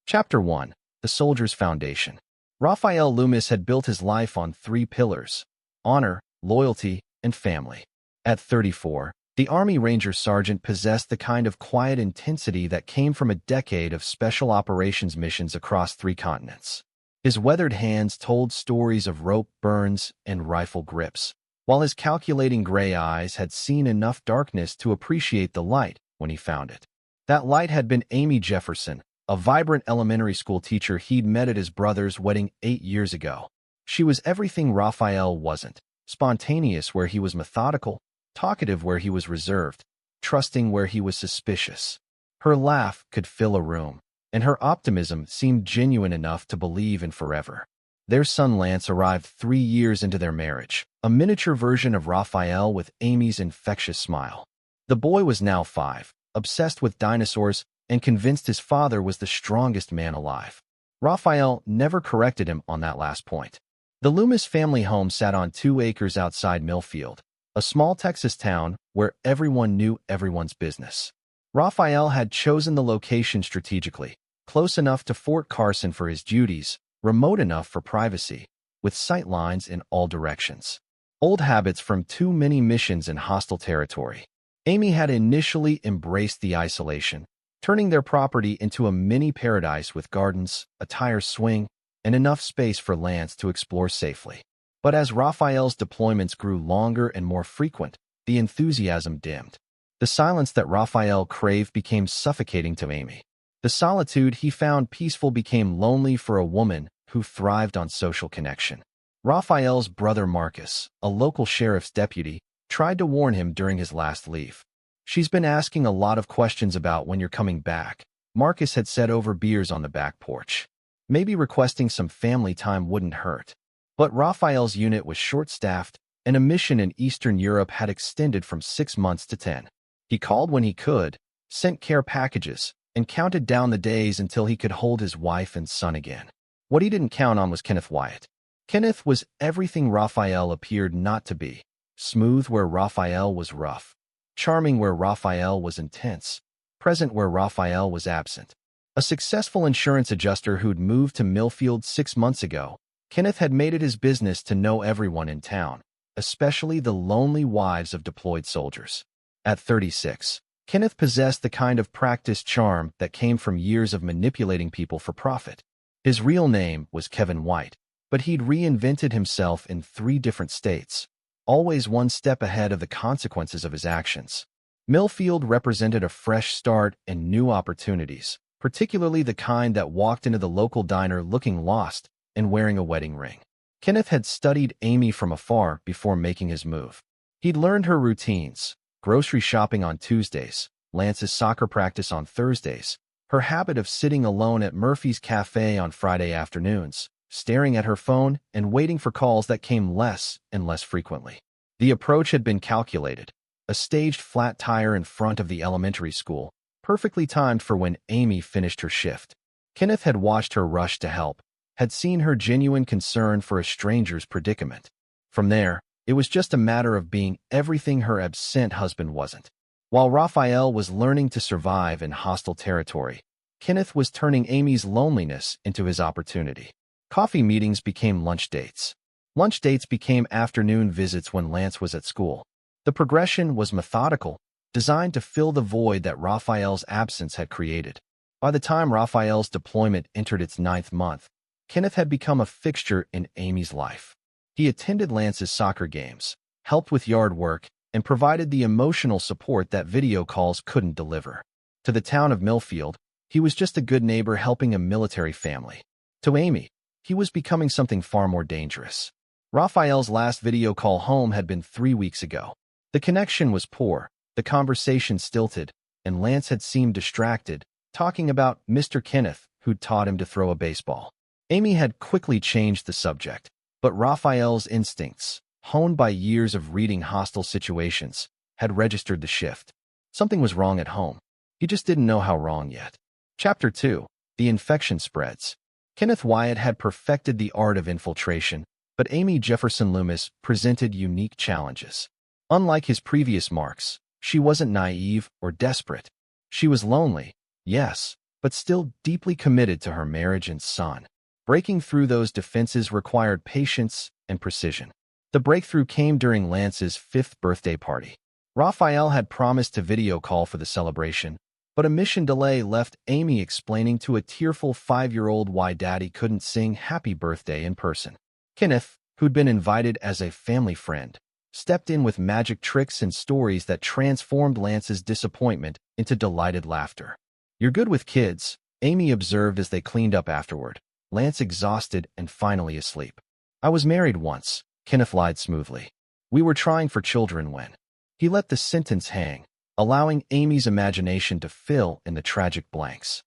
Chapter 1. The Soldier's Foundation. Raphael Loomis had built his life on three pillars: honor, loyalty, and family. At 34, the Army Ranger Sergeant possessed the kind of quiet intensity that came from a decade of special operations missions across 3 continents. His weathered hands told stories of rope burns and rifle grips, while his calculating gray eyes had seen enough darkness to appreciate the light when he found it. That light had been Amy Jefferson, a vibrant elementary school teacher he'd met at his brother's wedding 8 years ago. She was everything Raphael wasn't: spontaneous where he was methodical, talkative where he was reserved, trusting where he was suspicious. Her laugh could fill a room, and her optimism seemed genuine enough to believe in forever. Their son Lance arrived 3 years into their marriage, a miniature version of Raphael with Amy's infectious smile. The boy was now 5, obsessed with dinosaurs, and convinced his father was the strongest man alive. Raphael never corrected him on that last point. The Loomis family home sat on 2 acres outside Millfield, a small Texas town where everyone knew everyone's business. Raphael had chosen the location strategically, close enough to Fort Carson for his duties, remote enough for privacy, with sight lines in all directions. Old habits from too many missions in hostile territory. Amy had initially embraced the isolation, turning their property into a mini paradise with gardens, a tire swing, and enough space for Lance to explore safely. But as Raphael's deployments grew longer and more frequent, the enthusiasm dimmed. The silence that Raphael craved became suffocating to Amy. The solitude he found peaceful became lonely for a woman who thrived on social connection. Raphael's brother Marcus, a local sheriff's deputy, tried to warn him during his last leave. "She's been asking a lot of questions about when you're coming back," Marcus had said over beers on the back porch. Maybe requesting some family time wouldn't hurt. But Raphael's unit was short-staffed, and a mission in Eastern Europe had extended from 6 months to 10. He called when he could, sent care packages, and counted down the days until he could hold his wife and son again. What he didn't count on was Kenneth Wyatt. Kenneth was everything Raphael appeared not to be: smooth where Raphael was rough, charming where Raphael was intense, present where Raphael was absent. A successful insurance adjuster who'd moved to Millfield 6 months ago, Kenneth had made it his business to know everyone in town, especially the lonely wives of deployed soldiers. At 36, Kenneth possessed the kind of practiced charm that came from years of manipulating people for profit. His real name was Kevin White, but he'd reinvented himself in 3 different states, always one step ahead of the consequences of his actions. Millfield represented a fresh start and new opportunities, particularly the kind that walked into the local diner looking lost and wearing a wedding ring. Kenneth had studied Amy from afar before making his move. He'd learned her routines: grocery shopping on Tuesdays, Lance's soccer practice on Thursdays, her habit of sitting alone at Murphy's Cafe on Friday afternoons, staring at her phone and waiting for calls that came less and less frequently. The approach had been calculated: a staged flat tire in front of the elementary school, perfectly timed for when Amy finished her shift. Kenneth had watched her rush to help, had seen her genuine concern for a stranger's predicament. From there, it was just a matter of being everything her absent husband wasn't. While Raphael was learning to survive in hostile territory, Kenneth was turning Amy's loneliness into his opportunity. Coffee meetings became lunch dates. Lunch dates became afternoon visits when Lance was at school. The progression was methodical, designed to fill the void that Raphael's absence had created. By the time Raphael's deployment entered its 9th month, Kenneth had become a fixture in Amy's life. He attended Lance's soccer games, helped with yard work, and provided the emotional support that video calls couldn't deliver. To the town of Millfield, he was just a good neighbor helping a military family. To Amy, he was becoming something far more dangerous. Raphael's last video call home had been 3 weeks ago. The connection was poor, the conversation stilted, and Lance had seemed distracted, talking about Mr. Kenneth, who'd taught him to throw a baseball. Amy had quickly changed the subject, but Raphael's instincts, honed by years of reading hostile situations, had registered the shift. Something was wrong at home. He just didn't know how wrong yet. Chapter 2. The Infection Spreads. Kenneth Wyatt had perfected the art of infiltration, but Amy Jefferson Loomis presented unique challenges. Unlike his previous marks, she wasn't naive or desperate. She was lonely, yes, but still deeply committed to her marriage and son. Breaking through those defenses required patience and precision. The breakthrough came during Lance's 5th birthday party. Raphael had promised to video call for the celebration, but a mission delay left Amy explaining to a tearful 5-year-old why Daddy couldn't sing Happy Birthday in person. Kenneth, who'd been invited as a family friend, stepped in with magic tricks and stories that transformed Lance's disappointment into delighted laughter. "You're good with kids," Amy observed as they cleaned up afterward, Lance exhausted and finally asleep. "I was married once," Kenneth lied smoothly. "We were trying for children when—" He let the sentence hang, allowing Amy's imagination to fill in the tragic blanks.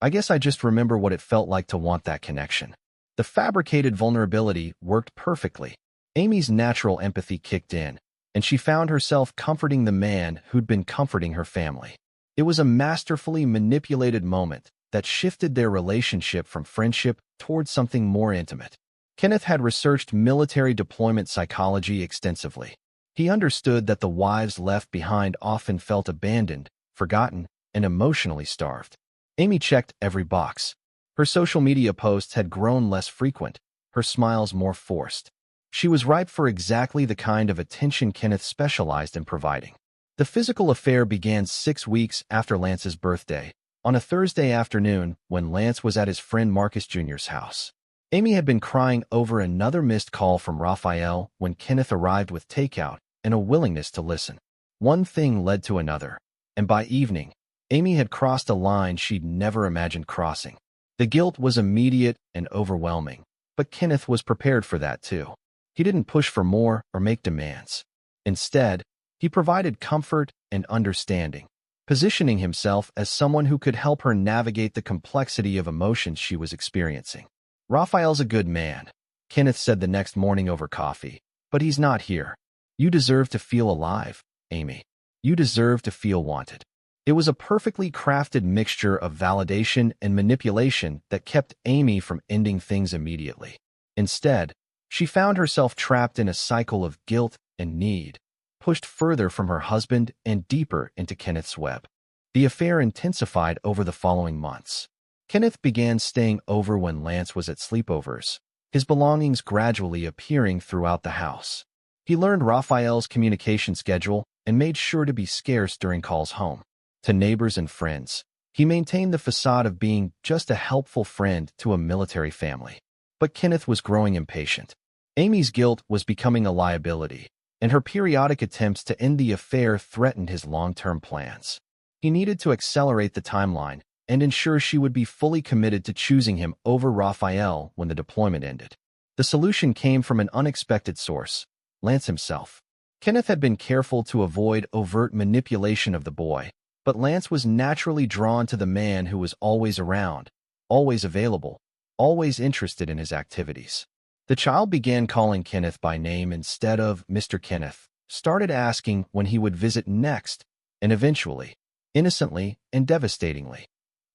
"I guess I just remember what it felt like to want that connection." The fabricated vulnerability worked perfectly. Amy's natural empathy kicked in, and she found herself comforting the man who'd been comforting her family. It was a masterfully manipulated moment that shifted their relationship from friendship toward something more intimate. Kenneth had researched military deployment psychology extensively. He understood that the wives left behind often felt abandoned, forgotten, and emotionally starved. Amy checked every box. Her social media posts had grown less frequent, her smiles more forced. She was ripe for exactly the kind of attention Kenneth specialized in providing. The physical affair began 6 weeks after Lance's birthday, on a Thursday afternoon when Lance was at his friend Marcus Jr.'s house. Amy had been crying over another missed call from Raphael when Kenneth arrived with takeout and a willingness to listen. One thing led to another, and by evening, Amy had crossed a line she'd never imagined crossing. The guilt was immediate and overwhelming, but Kenneth was prepared for that too. He didn't push for more or make demands. Instead, he provided comfort and understanding, positioning himself as someone who could help her navigate the complexity of emotions she was experiencing. "Raphael's a good man," Kenneth said the next morning over coffee, "but he's not here. You deserve to feel alive, Amy. You deserve to feel wanted." It was a perfectly crafted mixture of validation and manipulation that kept Amy from ending things immediately. Instead, she found herself trapped in a cycle of guilt and need, pushed further from her husband and deeper into Kenneth's web. The affair intensified over the following months. Kenneth began staying over when Lance was at sleepovers, his belongings gradually appearing throughout the house. He learned Raphael's communication schedule and made sure to be scarce during calls home. To neighbors and friends, he maintained the facade of being just a helpful friend to a military family. But Kenneth was growing impatient. Amy's guilt was becoming a liability, and her periodic attempts to end the affair threatened his long-term plans. He needed to accelerate the timeline and ensure she would be fully committed to choosing him over Raphael when the deployment ended. The solution came from an unexpected source: Lance himself. Kenneth had been careful to avoid overt manipulation of the boy, but Lance was naturally drawn to the man who was always around, always available, always interested in his activities. The child began calling Kenneth by name instead of Mr. Kenneth, started asking when he would visit next, and eventually, innocently and devastatingly,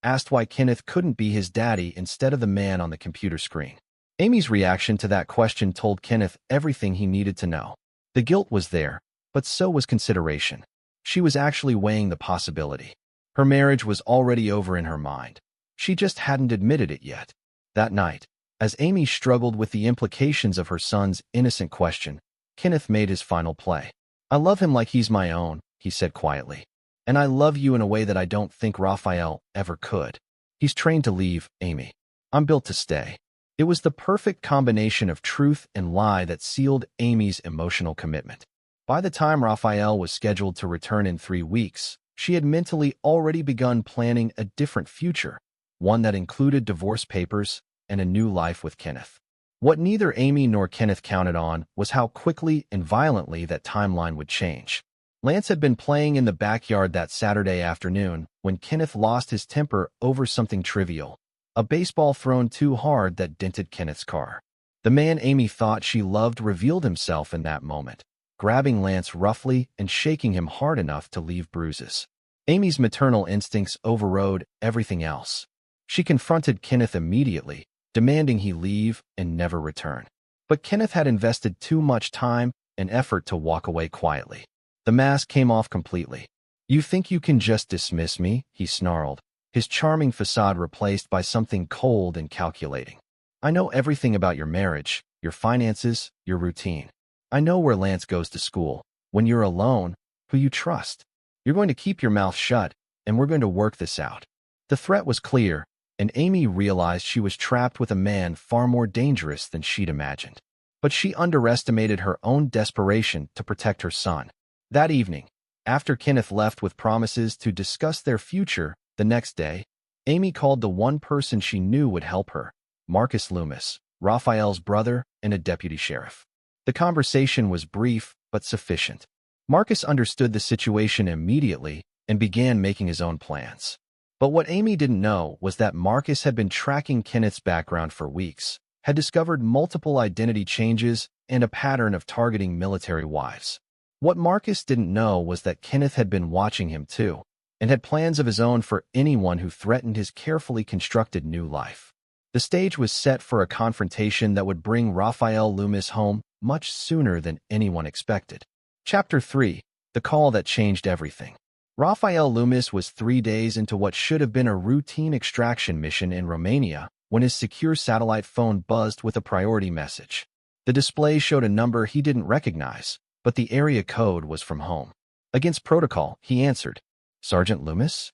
asked why Kenneth couldn't be his daddy instead of the man on the computer screen. Amy's reaction to that question told Kenneth everything he needed to know. The guilt was there, but so was consideration. She was actually weighing the possibility. Her marriage was already over in her mind. She just hadn't admitted it yet. That night, as Amy struggled with the implications of her son's innocent question, Kenneth made his final play. "I love him like he's my own," he said quietly. "And I love you in a way that I don't think Raphael ever could. He's trained to leave, Amy. I'm built to stay." It was the perfect combination of truth and lie that sealed Amy's emotional commitment. By the time Raphael was scheduled to return in 3 weeks, she had mentally already begun planning a different future, one that included divorce papers and a new life with Kenneth. What neither Amy nor Kenneth counted on was how quickly and violently that timeline would change. Lance had been playing in the backyard that Saturday afternoon when Kenneth lost his temper over something trivial: a baseball thrown too hard that dented Kenneth's car. The man Amy thought she loved revealed himself in that moment, grabbing Lance roughly and shaking him hard enough to leave bruises. Amy's maternal instincts overrode everything else. She confronted Kenneth immediately, demanding he leave and never return. But Kenneth had invested too much time and effort to walk away quietly. The mask came off completely. "You think you can just dismiss me?" he snarled, his charming facade replaced by something cold and calculating. I know everything about your marriage, your finances, your routine. I know where Lance goes to school, when you're alone, who you trust. You're going to keep your mouth shut, and we're going to work this out. The threat was clear, and Amy realized she was trapped with a man far more dangerous than she'd imagined. But she underestimated her own desperation to protect her son. That evening, after Kenneth left with promises to discuss their future the next day, Amy called the one person she knew would help her, Marcus Loomis, Raphael's brother and a deputy sheriff. The conversation was brief but sufficient. Marcus understood the situation immediately and began making his own plans. But what Amy didn't know was that Marcus had been tracking Kenneth's background for weeks, had discovered multiple identity changes and a pattern of targeting military wives. What Marcus didn't know was that Kenneth had been watching him too, and had plans of his own for anyone who threatened his carefully constructed new life. The stage was set for a confrontation that would bring Raphael Loomis home much sooner than anyone expected. Chapter 3. The Call That Changed Everything. Raphael Loomis was 3 days into what should have been a routine extraction mission in Romania when his secure satellite phone buzzed with a priority message. The display showed a number he didn't recognize, but the area code was from home. Against protocol, he answered, "Sergeant Loomis?"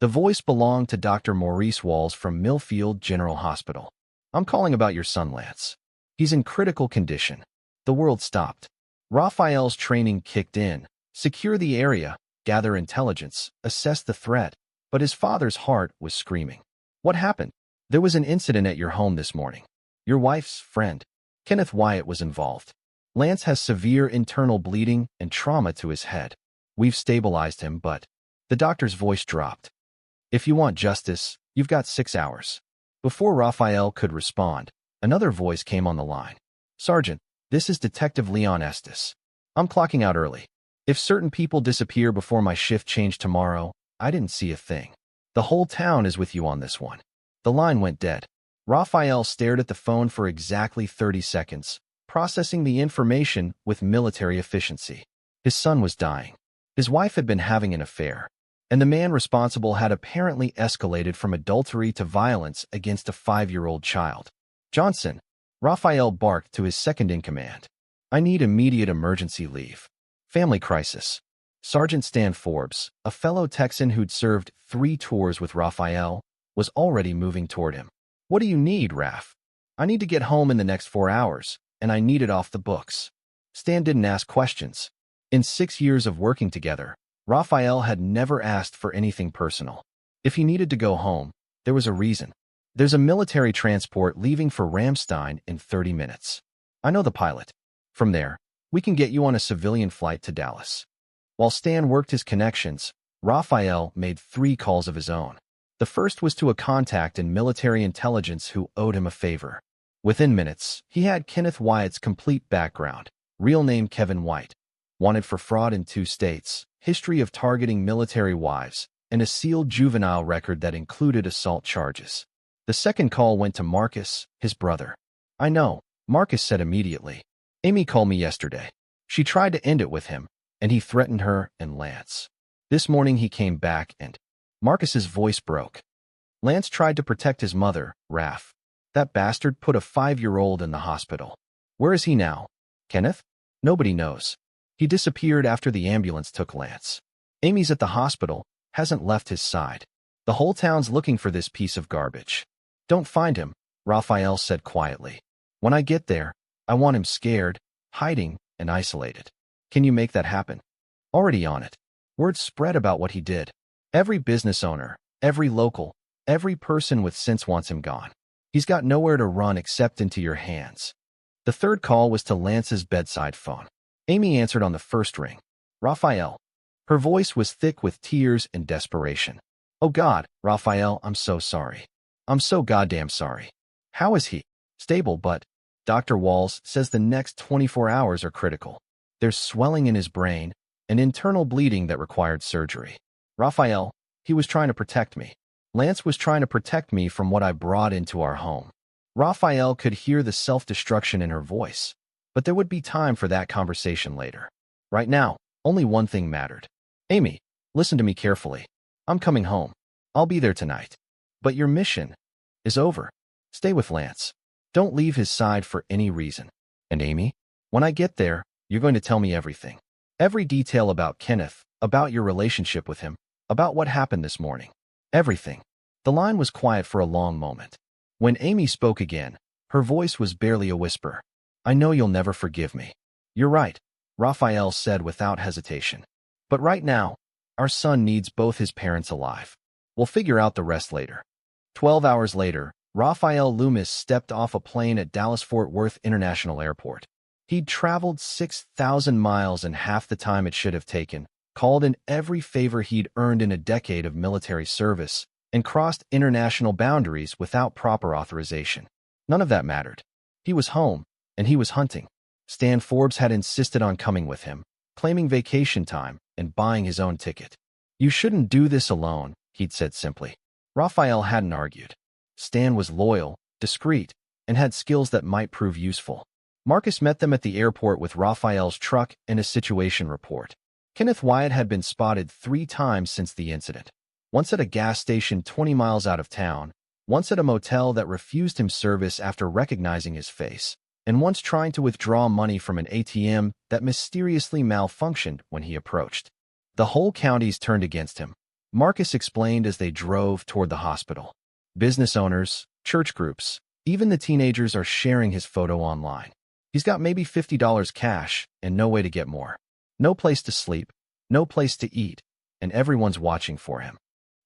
The voice belonged to Dr. Maurice Walls from Millfield General Hospital. "I'm calling about your son, Lance. He's in critical condition." The world stopped. Raphael's training kicked in. Secure the area, gather intelligence, assess the threat, but his father's heart was screaming. "What happened?" "There was an incident at your home this morning. Your wife's friend, Kenneth Wyatt, was involved. Lance has severe internal bleeding and trauma to his head. We've stabilized him, but..." The doctor's voice dropped. "If you want justice, you've got 6 hours." Before Raphael could respond, another voice came on the line. "Sergeant, this is Detective Leon Estes. I'm clocking out early. If certain people disappear before my shift change tomorrow, I didn't see a thing. The whole town is with you on this one." The line went dead. Raphael stared at the phone for exactly 30 seconds, processing the information with military efficiency. His son was dying. His wife had been having an affair, and the man responsible had apparently escalated from adultery to violence against a 5-year-old child. "Johnson," Raphael barked to his second-in-command. "I need immediate emergency leave. Family crisis." Sergeant Stan Forbes, a fellow Texan who'd served 3 tours with Raphael, was already moving toward him. "What do you need, Raph?" "I need to get home in the next 4 hours, and I need it off the books." Stan didn't ask questions. In 6 years of working together, Raphael had never asked for anything personal. If he needed to go home, there was a reason. "There's a military transport leaving for Ramstein in 30 minutes. I know the pilot. From there, we can get you on a civilian flight to Dallas." While Stan worked his connections, Raphael made 3 calls of his own. The first was to a contact in military intelligence who owed him a favor. Within minutes, he had Kenneth Wyatt's complete background, real name Kevin White, wanted for fraud in 2 states, history of targeting military wives, and a sealed juvenile record that included assault charges. The second call went to Marcus, his brother. "I know," Marcus said immediately. "Amy called me yesterday. She tried to end it with him, and he threatened her and Lance. This morning he came back and..." Marcus's voice broke. "Lance tried to protect his mother, Raph. That bastard put a 5-year-old in the hospital. Where is he now?" "Kenneth? Nobody knows. He disappeared after the ambulance took Lance. Amy's at the hospital, hasn't left his side. The whole town's looking for this piece of garbage." "Don't find him," Raphael said quietly. "When I get there, I want him scared, hiding, and isolated. Can you make that happen?" "Already on it. Word spread about what he did. Every business owner, every local, every person with sense wants him gone. He's got nowhere to run except into your hands." The third call was to Lance's bedside phone. Amy answered on the first ring. "Raphael." Her voice was thick with tears and desperation. "Oh God, Raphael, I'm so sorry. I'm so goddamn sorry. How is he?" "Stable, but Dr. Walls says the next 24 hours are critical. There's swelling in his brain, and internal bleeding that required surgery." "Raphael, he was trying to protect me. Lance was trying to protect me from what I brought into our home." Raphael could hear the self-destruction in her voice, but there would be time for that conversation later. Right now, only one thing mattered. "Amy, listen to me carefully. I'm coming home. I'll be there tonight. But your mission is over. Stay with Lance. Don't leave his side for any reason. And Amy, when I get there, you're going to tell me everything. Every detail about Kenneth, about your relationship with him, about what happened this morning. Everything. The line was quiet for a long moment. When Amy spoke again, her voice was barely a whisper. I know you'll never forgive me. You're right, Raphael said without hesitation. But right now, our son needs both his parents alive. We'll figure out the rest later. 12 hours later, Raphael Loomis stepped off a plane at Dallas-Fort Worth International Airport. He'd traveled 6,000 miles in half the time it should have taken, called in every favor he'd earned in a decade of military service, and crossed international boundaries without proper authorization. None of that mattered. He was home, and he was hunting. Stan Forbes had insisted on coming with him, claiming vacation time and buying his own ticket. You shouldn't do this alone, he'd said simply. Raphael hadn't argued. Stan was loyal, discreet, and had skills that might prove useful. Marcus met them at the airport with Raphael's truck and a situation report. Kenneth Wyatt had been spotted 3 times since the incident. Once at a gas station 20 miles out of town, once at a motel that refused him service after recognizing his face, and once trying to withdraw money from an ATM that mysteriously malfunctioned when he approached. The whole county's turned against him, Marcus explained as they drove toward the hospital. Business owners, church groups, even the teenagers are sharing his photo online. He's got maybe $50 cash and no way to get more. No place to sleep, no place to eat, and everyone's watching for him.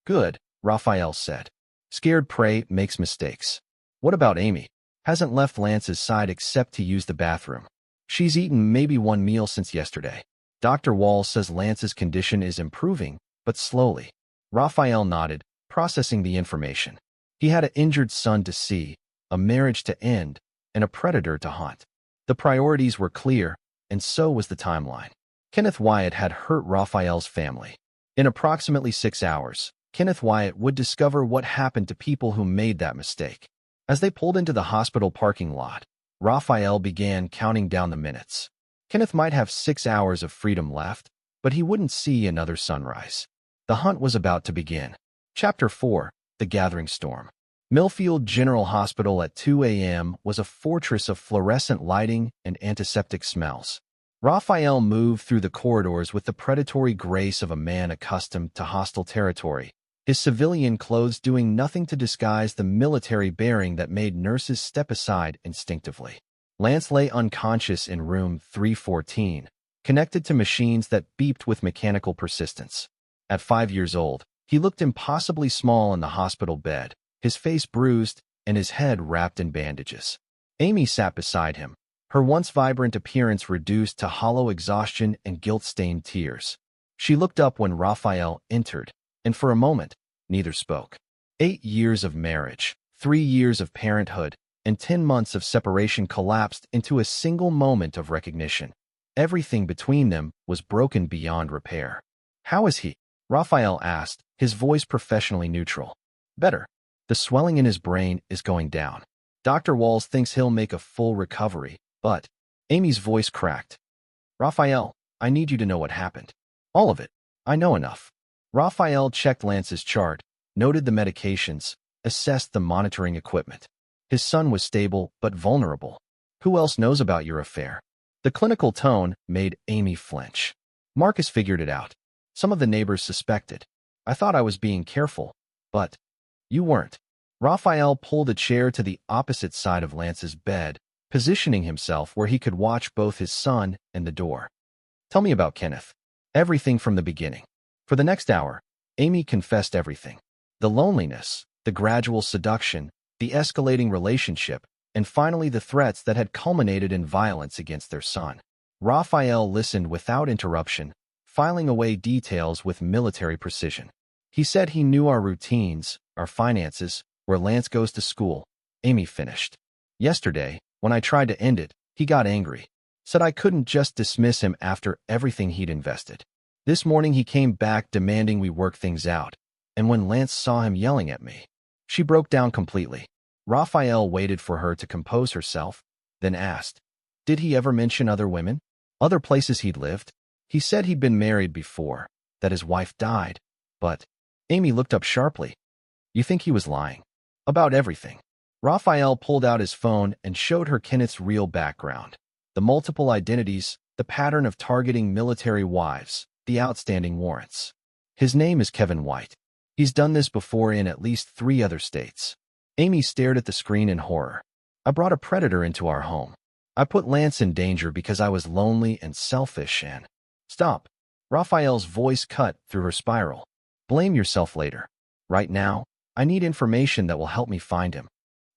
Good, Raphael said. Scared prey makes mistakes. What about Amy? Hasn't left Lance's side except to use the bathroom. She's eaten maybe 1 meal since yesterday. Dr. Wall says Lance's condition is improving, but slowly. Raphael nodded, processing the information. He had an injured son to see, a marriage to end, and a predator to hunt. The priorities were clear, and so was the timeline. Kenneth Wyatt had hurt Raphael's family. In approximately 6 hours, Kenneth Wyatt would discover what happened to people who made that mistake. As they pulled into the hospital parking lot, Raphael began counting down the minutes. Kenneth might have 6 hours of freedom left, but he wouldn't see another sunrise. The hunt was about to begin. Chapter 4, The Gathering Storm. Millfield General Hospital at 2 a.m. was a fortress of fluorescent lighting and antiseptic smells. Raphael moved through the corridors with the predatory grace of a man accustomed to hostile territory, his civilian clothes doing nothing to disguise the military bearing that made nurses step aside instinctively. Lance lay unconscious in room 314, connected to machines that beeped with mechanical persistence. At 5 years old, he looked impossibly small in the hospital bed, his face bruised and his head wrapped in bandages. Amy sat beside him, her once vibrant appearance reduced to hollow exhaustion and guilt-stained tears. She looked up when Raphael entered, and for a moment, neither spoke. 8 years of marriage, 3 years of parenthood, and 10 months of separation collapsed into a single moment of recognition. Everything between them was broken beyond repair. How is he? Raphael asked, his voice professionally neutral. Better. The swelling in his brain is going down. Dr. Walls thinks he'll make a full recovery, but Amy's voice cracked. Raphael, I need you to know what happened. All of it. I know enough. Raphael checked Lance's chart, noted the medications, assessed the monitoring equipment. His son was stable but vulnerable. Who else knows about your affair? The clinical tone made Amy flinch. Marcus figured it out. Some of the neighbors suspected. I thought I was being careful, but you weren't. Raphael pulled a chair to the opposite side of Lance's bed, positioning himself where he could watch both his son and the door. Tell me about Kenneth. Everything from the beginning. For the next hour, Amy confessed everything. The loneliness, the gradual seduction, the escalating relationship, and finally the threats that had culminated in violence against their son. Raphael listened without interruption, filing away details with military precision. He said he knew our routines, our finances, where Lance goes to school. Amy finished. Yesterday, when I tried to end it, he got angry. Said I couldn't just dismiss him after everything he'd invested. This morning he came back demanding we work things out, and when Lance saw him yelling at me, she broke down completely. Raphael waited for her to compose herself, then asked, did he ever mention other women? Other places he'd lived? He said he'd been married before, that his wife died, but Amy looked up sharply. You think he was lying? About everything. Raphael pulled out his phone and showed her Kenneth's real background. The multiple identities, the pattern of targeting military wives, the outstanding warrants. His name is Kevin White. He's done this before in at least 3 other states. Amy stared at the screen in horror. I brought a predator into our home. I put Lance in danger because I was lonely and selfish and... Stop. Raphael's voice cut through her spiral. Blame yourself later. Right now, I need information that will help me find him.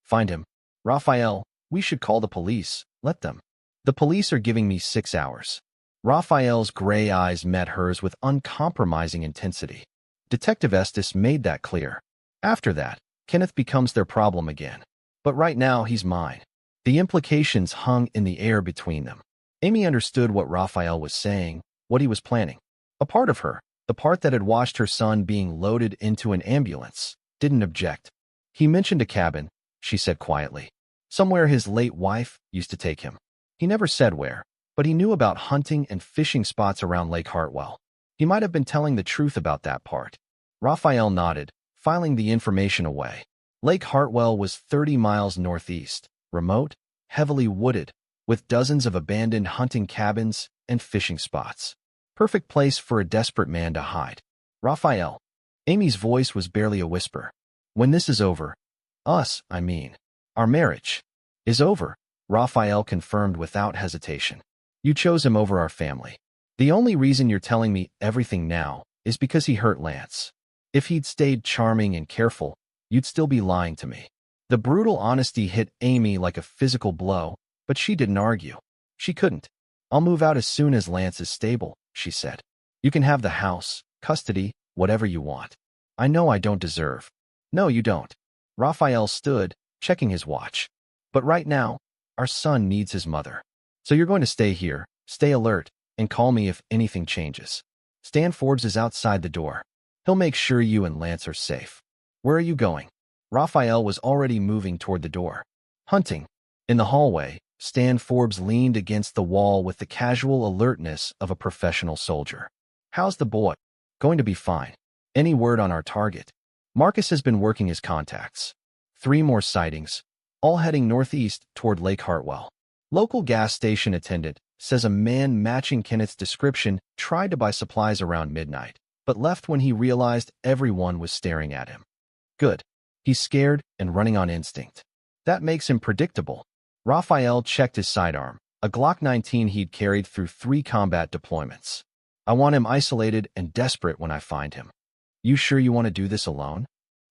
Find him? Raphael, we should call the police. Let them. The police are giving me 6 hours. Raphael's gray eyes met hers with uncompromising intensity. Detective Estes made that clear. After that, Kenneth becomes their problem again. But right now, he's mine. The implications hung in the air between them. Amy understood what Raphael was saying, what he was planning. A part of her, the part that had watched her son being loaded into an ambulance, didn't object. He mentioned a cabin, she said quietly. Somewhere his late wife used to take him. He never said where, but he knew about hunting and fishing spots around Lake Hartwell. He might have been telling the truth about that part. Raphael nodded, filing the information away. Lake Hartwell was 30 miles northeast, remote, heavily wooded, with dozens of abandoned hunting cabins and fishing spots. Perfect place for a desperate man to hide. Raphael. Amy's voice was barely a whisper. When this is over, our marriage, is over, Raphael confirmed without hesitation. You chose him over our family. The only reason you're telling me everything now is because he hurt Lance. If he'd stayed charming and careful, you'd still be lying to me. The brutal honesty hit Amy like a physical blow, but she didn't argue. She couldn't. I'll move out as soon as Lance is stable, she said. You can have the house, custody, whatever you want. I know I don't deserve. No, you don't. Raphael stood, checking his watch. But right now, our son needs his mother. So you're going to stay here, stay alert, and call me if anything changes. Stan Forbes is outside the door. He'll make sure you and Lance are safe. Where are you going? Raphael was already moving toward the door. Hunting. In the hallway, Stan Forbes leaned against the wall with the casual alertness of a professional soldier. How's the boy? Going to be fine. Any word on our target? Marcus has been working his contacts. 3 more sightings, all heading northeast toward Lake Hartwell. Local gas station attendant says a man matching Kenneth's description tried to buy supplies around midnight, but left when he realized everyone was staring at him. Good. He's scared and running on instinct. That makes him predictable. Raphael checked his sidearm, a Glock 19 he'd carried through 3 combat deployments. I want him isolated and desperate when I find him. You sure you want to do this alone?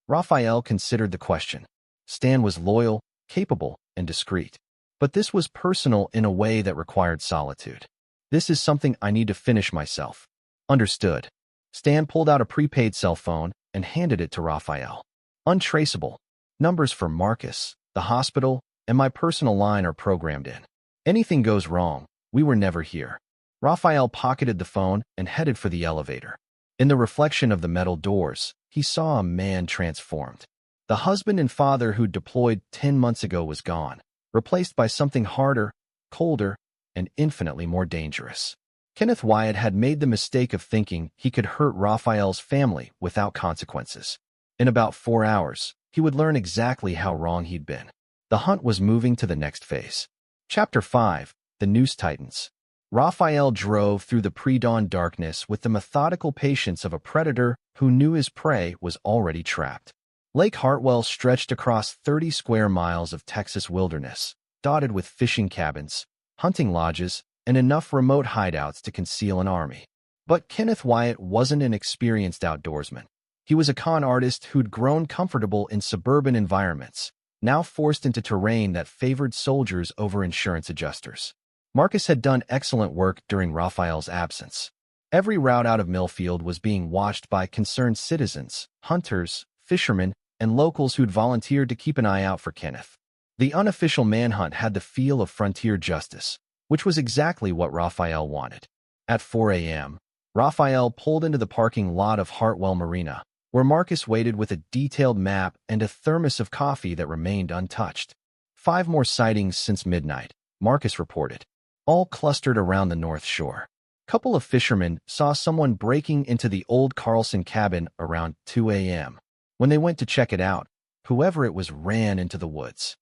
Raphael considered the question. Stan was loyal, capable, and discreet. But this was personal in a way that required solitude. This is something I need to finish myself. Understood. Stan pulled out a prepaid cell phone and handed it to Raphael. Untraceable. Numbers for Marcus, the hospital, and my personal line are programmed in. Anything goes wrong, we were never here. Raphael pocketed the phone and headed for the elevator. In the reflection of the metal doors, he saw a man transformed. The husband and father who deployed 10 months ago was gone, replaced by something harder, colder, and infinitely more dangerous. Kenneth Wyatt had made the mistake of thinking he could hurt Raphael's family without consequences. In about 4 hours, he would learn exactly how wrong he'd been. The hunt was moving to the next phase. Chapter 5, The Noose Tightens. Raphael drove through the pre-dawn darkness with the methodical patience of a predator who knew his prey was already trapped. Lake Hartwell stretched across 30 square miles of Texas wilderness, dotted with fishing cabins, hunting lodges, and enough remote hideouts to conceal an army. But Kenneth Wyatt wasn't an experienced outdoorsman. He was a con artist who'd grown comfortable in suburban environments, now forced into terrain that favored soldiers over insurance adjusters. Marcus had done excellent work during Raphael's absence. Every route out of Millfield was being watched by concerned citizens, hunters, fishermen, and locals who'd volunteered to keep an eye out for Kenneth. The unofficial manhunt had the feel of frontier justice, which was exactly what Raphael wanted. At 4 a.m., Raphael pulled into the parking lot of Hartwell Marina, where Marcus waited with a detailed map and a thermos of coffee that remained untouched. 5 more sightings since midnight, Marcus reported, all clustered around the North Shore. Couple of fishermen saw someone breaking into the old Carlson cabin around 2 a.m. When they went to check it out, whoever it was ran into the woods.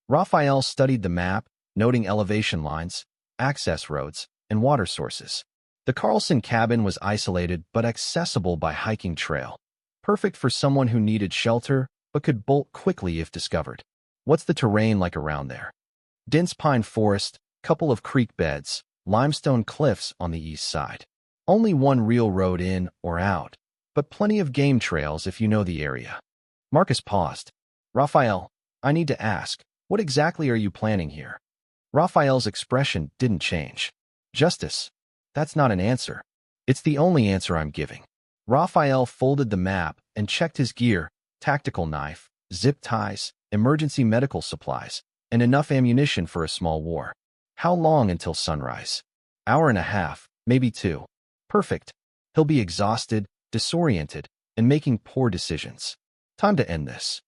Raphael studied the map, noting elevation lines, access roads, and water sources. The Carlson cabin was isolated but accessible by hiking trail, perfect for someone who needed shelter but could bolt quickly if discovered. What's the terrain like around there? Dense pine forest, couple of creek beds, limestone cliffs on the east side. Only one real road in or out, but plenty of game trails if you know the area. Marcus paused. Raphael, I need to ask, what exactly are you planning here? Raphael's expression didn't change. Justice. That's not an answer. It's the only answer I'm giving. Raphael folded the map and checked his gear, tactical knife, zip ties, emergency medical supplies, and enough ammunition for a small war. How long until sunrise? Hour and a half, maybe 2. Perfect. He'll be exhausted, disoriented, and making poor decisions. Time to end this.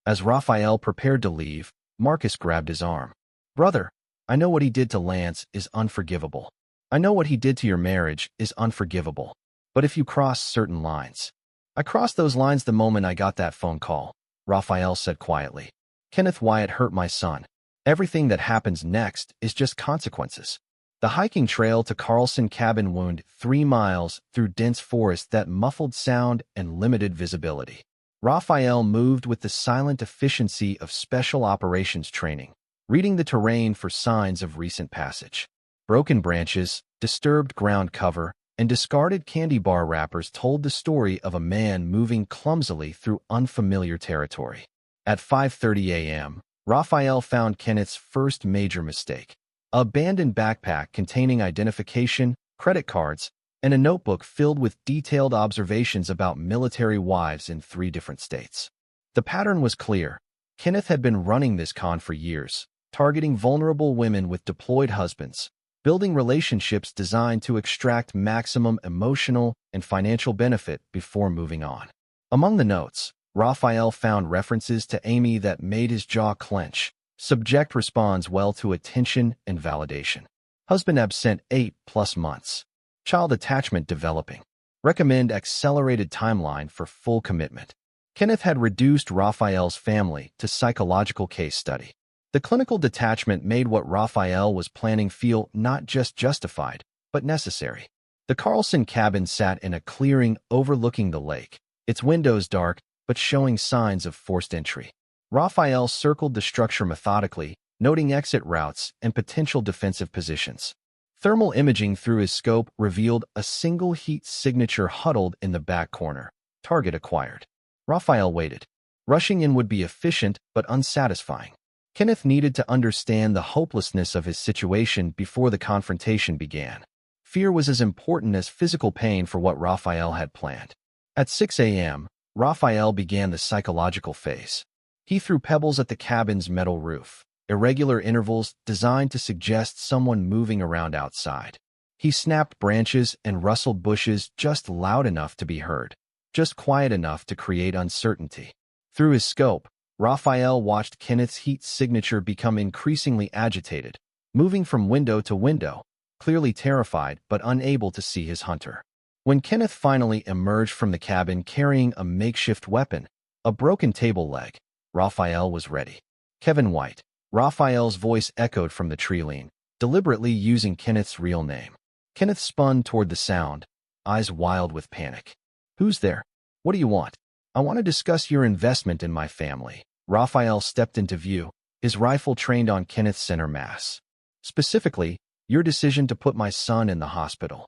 As Raphael prepared to leave, Marcus grabbed his arm. Brother, I know what he did to Lance is unforgivable. I know what he did to your marriage is unforgivable. But if you cross certain lines. I crossed those lines the moment I got that phone call, Raphael said quietly. Kenneth Wyatt hurt my son. Everything that happens next is just consequences. The hiking trail to Carlson cabin wound 3 miles through dense forest that muffled sound and limited visibility. Raphael moved with the silent efficiency of special operations training, reading the terrain for signs of recent passage. Broken branches, disturbed ground cover, and discarded candy bar wrappers told the story of a man moving clumsily through unfamiliar territory. At 5:30 a.m., Raphael found Kenneth's first major mistake. An abandoned backpack containing identification, credit cards, and a notebook filled with detailed observations about military wives in 3 different states. The pattern was clear. Kenneth had been running this con for years, targeting vulnerable women with deployed husbands, building relationships designed to extract maximum emotional and financial benefit before moving on. Among the notes, Raphael found references to Amy that made his jaw clench. Subject responds well to attention and validation. Husband absent 8+ months. Child attachment developing. Recommend accelerated timeline for full commitment. Kenneth had reduced Raphael's family to psychological case study. The clinical detachment made what Raphael was planning feel not just justified, but necessary. The Carlson cabin sat in a clearing overlooking the lake, its windows dark but showing signs of forced entry. Raphael circled the structure methodically, noting exit routes and potential defensive positions. Thermal imaging through his scope revealed a single heat signature huddled in the back corner. Target acquired. Raphael waited. Rushing in would be efficient but unsatisfying. Kenneth needed to understand the hopelessness of his situation before the confrontation began. Fear was as important as physical pain for what Raphael had planned. At 6 a.m., Raphael began the psychological phase. He threw pebbles at the cabin's metal roof, irregular intervals designed to suggest someone moving around outside. He snapped branches and rustled bushes just loud enough to be heard, just quiet enough to create uncertainty. Through his scope, Raphael watched Kenneth's heat signature become increasingly agitated, moving from window to window, clearly terrified but unable to see his hunter. When Kenneth finally emerged from the cabin carrying a makeshift weapon, a broken table leg, Raphael was ready. Kevin White. Raphael's voice echoed from the tree line, deliberately using Kenneth's real name. Kenneth spun toward the sound, eyes wild with panic. Who's there? What do you want? I want to discuss your investment in my family. Raphael stepped into view, his rifle trained on Kenneth's center mass. Specifically, your decision to put my son in the hospital.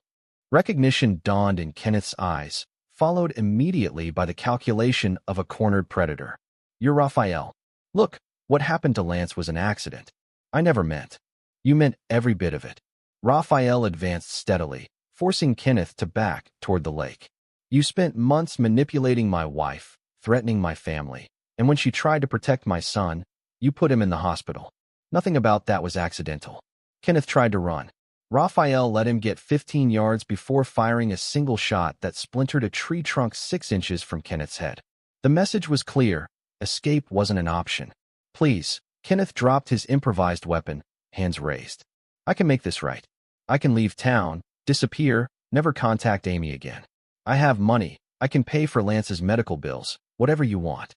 Recognition dawned in Kenneth's eyes, followed immediately by the calculation of a cornered predator. You're Raphael. Look, what happened to Lance was an accident. I never meant. You meant every bit of it. Raphael advanced steadily, forcing Kenneth to back toward the lake. You spent months manipulating my wife, threatening my family, and when she tried to protect my son, you put him in the hospital. Nothing about that was accidental. Kenneth tried to run. Raphael let him get 15 yards before firing a single shot that splintered a tree trunk 6 inches from Kenneth's head. The message was clear. Escape wasn't an option. Please. Kenneth dropped his improvised weapon, hands raised. I can make this right. I can leave town, disappear, never contact Amy again. I have money. I can pay for Lance's medical bills. Whatever you want.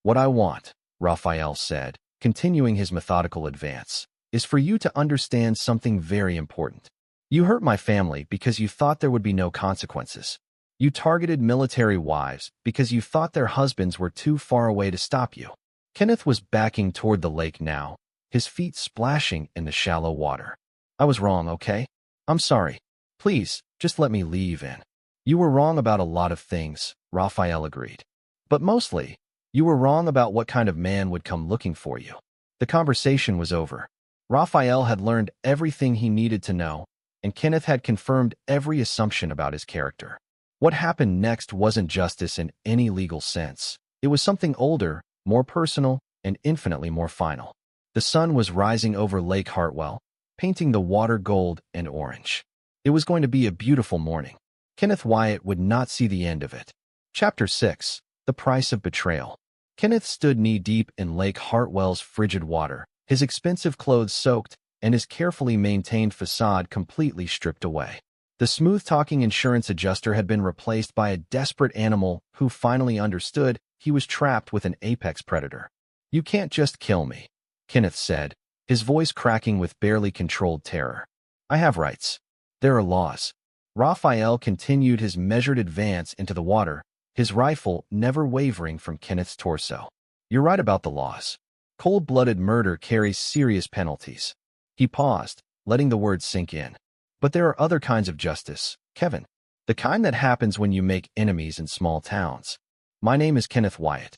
What I want, Raphael said, continuing his methodical advance, is for you to understand something very important. You hurt my family because you thought there would be no consequences. You targeted military wives because you thought their husbands were too far away to stop you. Kenneth was backing toward the lake now, his feet splashing in the shallow water. I was wrong, okay? I'm sorry. Please, just let me leave in. You were wrong about a lot of things, Raphael agreed. But mostly, you were wrong about what kind of man would come looking for you. The conversation was over. Raphael had learned everything he needed to know, and Kenneth had confirmed every assumption about his character. What happened next wasn't justice in any legal sense. It was something older, more personal, and infinitely more final. The sun was rising over Lake Hartwell, painting the water gold and orange. It was going to be a beautiful morning. Kenneth Wyatt would not see the end of it. Chapter 6. The Price of Betrayal. Kenneth stood knee-deep in Lake Hartwell's frigid water, his expensive clothes soaked and his carefully maintained facade completely stripped away. The smooth-talking insurance adjuster had been replaced by a desperate animal who finally understood he was trapped with an apex predator. You can't just kill me, Kenneth said, his voice cracking with barely controlled terror. I have rights. There are laws. Raphael continued his measured advance into the water, his rifle never wavering from Kenneth's torso. You're right about the laws. Cold-blooded murder carries serious penalties. He paused, letting the words sink in. But there are other kinds of justice, Kevin. The kind that happens when you make enemies in small towns. My name is Kenneth Wyatt.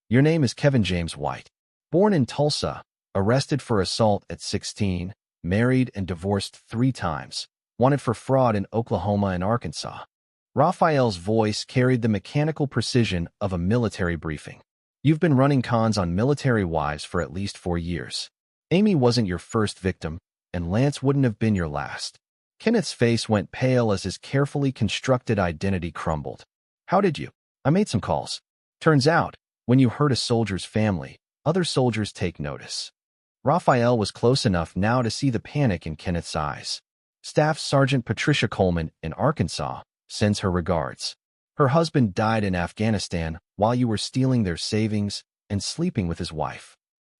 Your name is Kevin James White. Born in Tulsa, arrested for assault at 16, married and divorced 3 times, wanted for fraud in Oklahoma and Arkansas. Raphael's voice carried the mechanical precision of a military briefing. You've been running cons on military wives for at least 4 years. Amy wasn't your first victim, and Lance wouldn't have been your last. Kenneth's face went pale as his carefully constructed identity crumbled. How did you? I made some calls. Turns out, when you hurt a soldier's family, other soldiers take notice. Raphael was close enough now to see the panic in Kenneth's eyes. Staff Sergeant Patricia Coleman in Arkansas sends her regards. Her husband died in Afghanistan while you were stealing their savings and sleeping with his wife.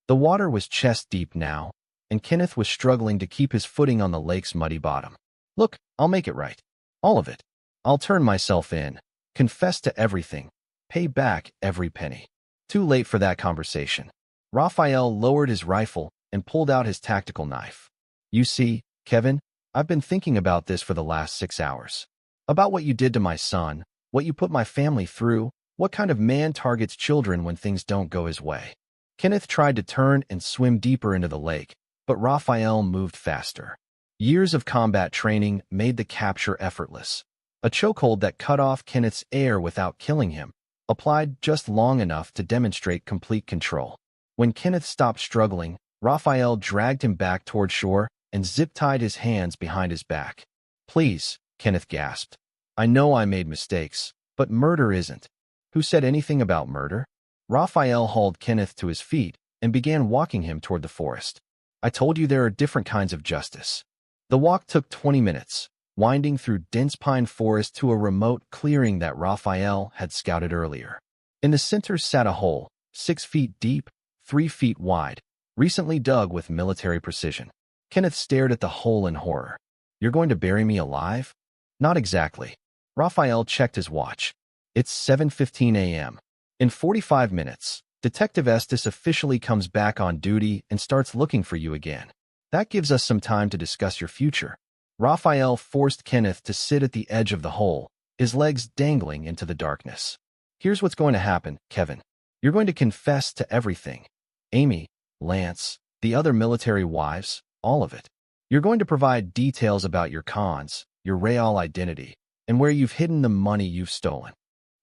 The water was chest-deep now, and Kenneth was struggling to keep his footing on the lake's muddy bottom. Look, I'll make it right. All of it. I'll turn myself in, confess to everything, pay back every penny. Too late for that conversation. Raphael lowered his rifle and pulled out his tactical knife. You see, Kevin, I've been thinking about this for the last 6 hours. About what you did to my son, what you put my family through, what kind of man targets children when things don't go his way. Kenneth tried to turn and swim deeper into the lake, but Raphael moved faster. Years of combat training made the capture effortless. A chokehold that cut off Kenneth's air without killing him, applied just long enough to demonstrate complete control. When Kenneth stopped struggling, Raphael dragged him back toward shore and zip-tied his hands behind his back. Please, Kenneth gasped. I know I made mistakes, but murder isn't. Who said anything about murder? Raphael hauled Kenneth to his feet and began walking him toward the forest. I told you there are different kinds of justice. The walk took 20 minutes, winding through dense pine forest to a remote clearing that Raphael had scouted earlier. In the center sat a hole, 6 feet deep, 3 feet wide, recently dug with military precision. Kenneth stared at the hole in horror. You're going to bury me alive? Not exactly. Raphael checked his watch. It's 7:15 a.m. In 45 minutes, Detective Estes officially comes back on duty and starts looking for you again. That gives us some time to discuss your future. Raphael forced Kenneth to sit at the edge of the hole, his legs dangling into the darkness. Here's what's going to happen, Kevin. You're going to confess to everything. Amy, Lance, the other military wives, all of it. You're going to provide details about your cons, your real identity, and where you've hidden the money you've stolen.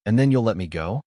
And then you'll let me go?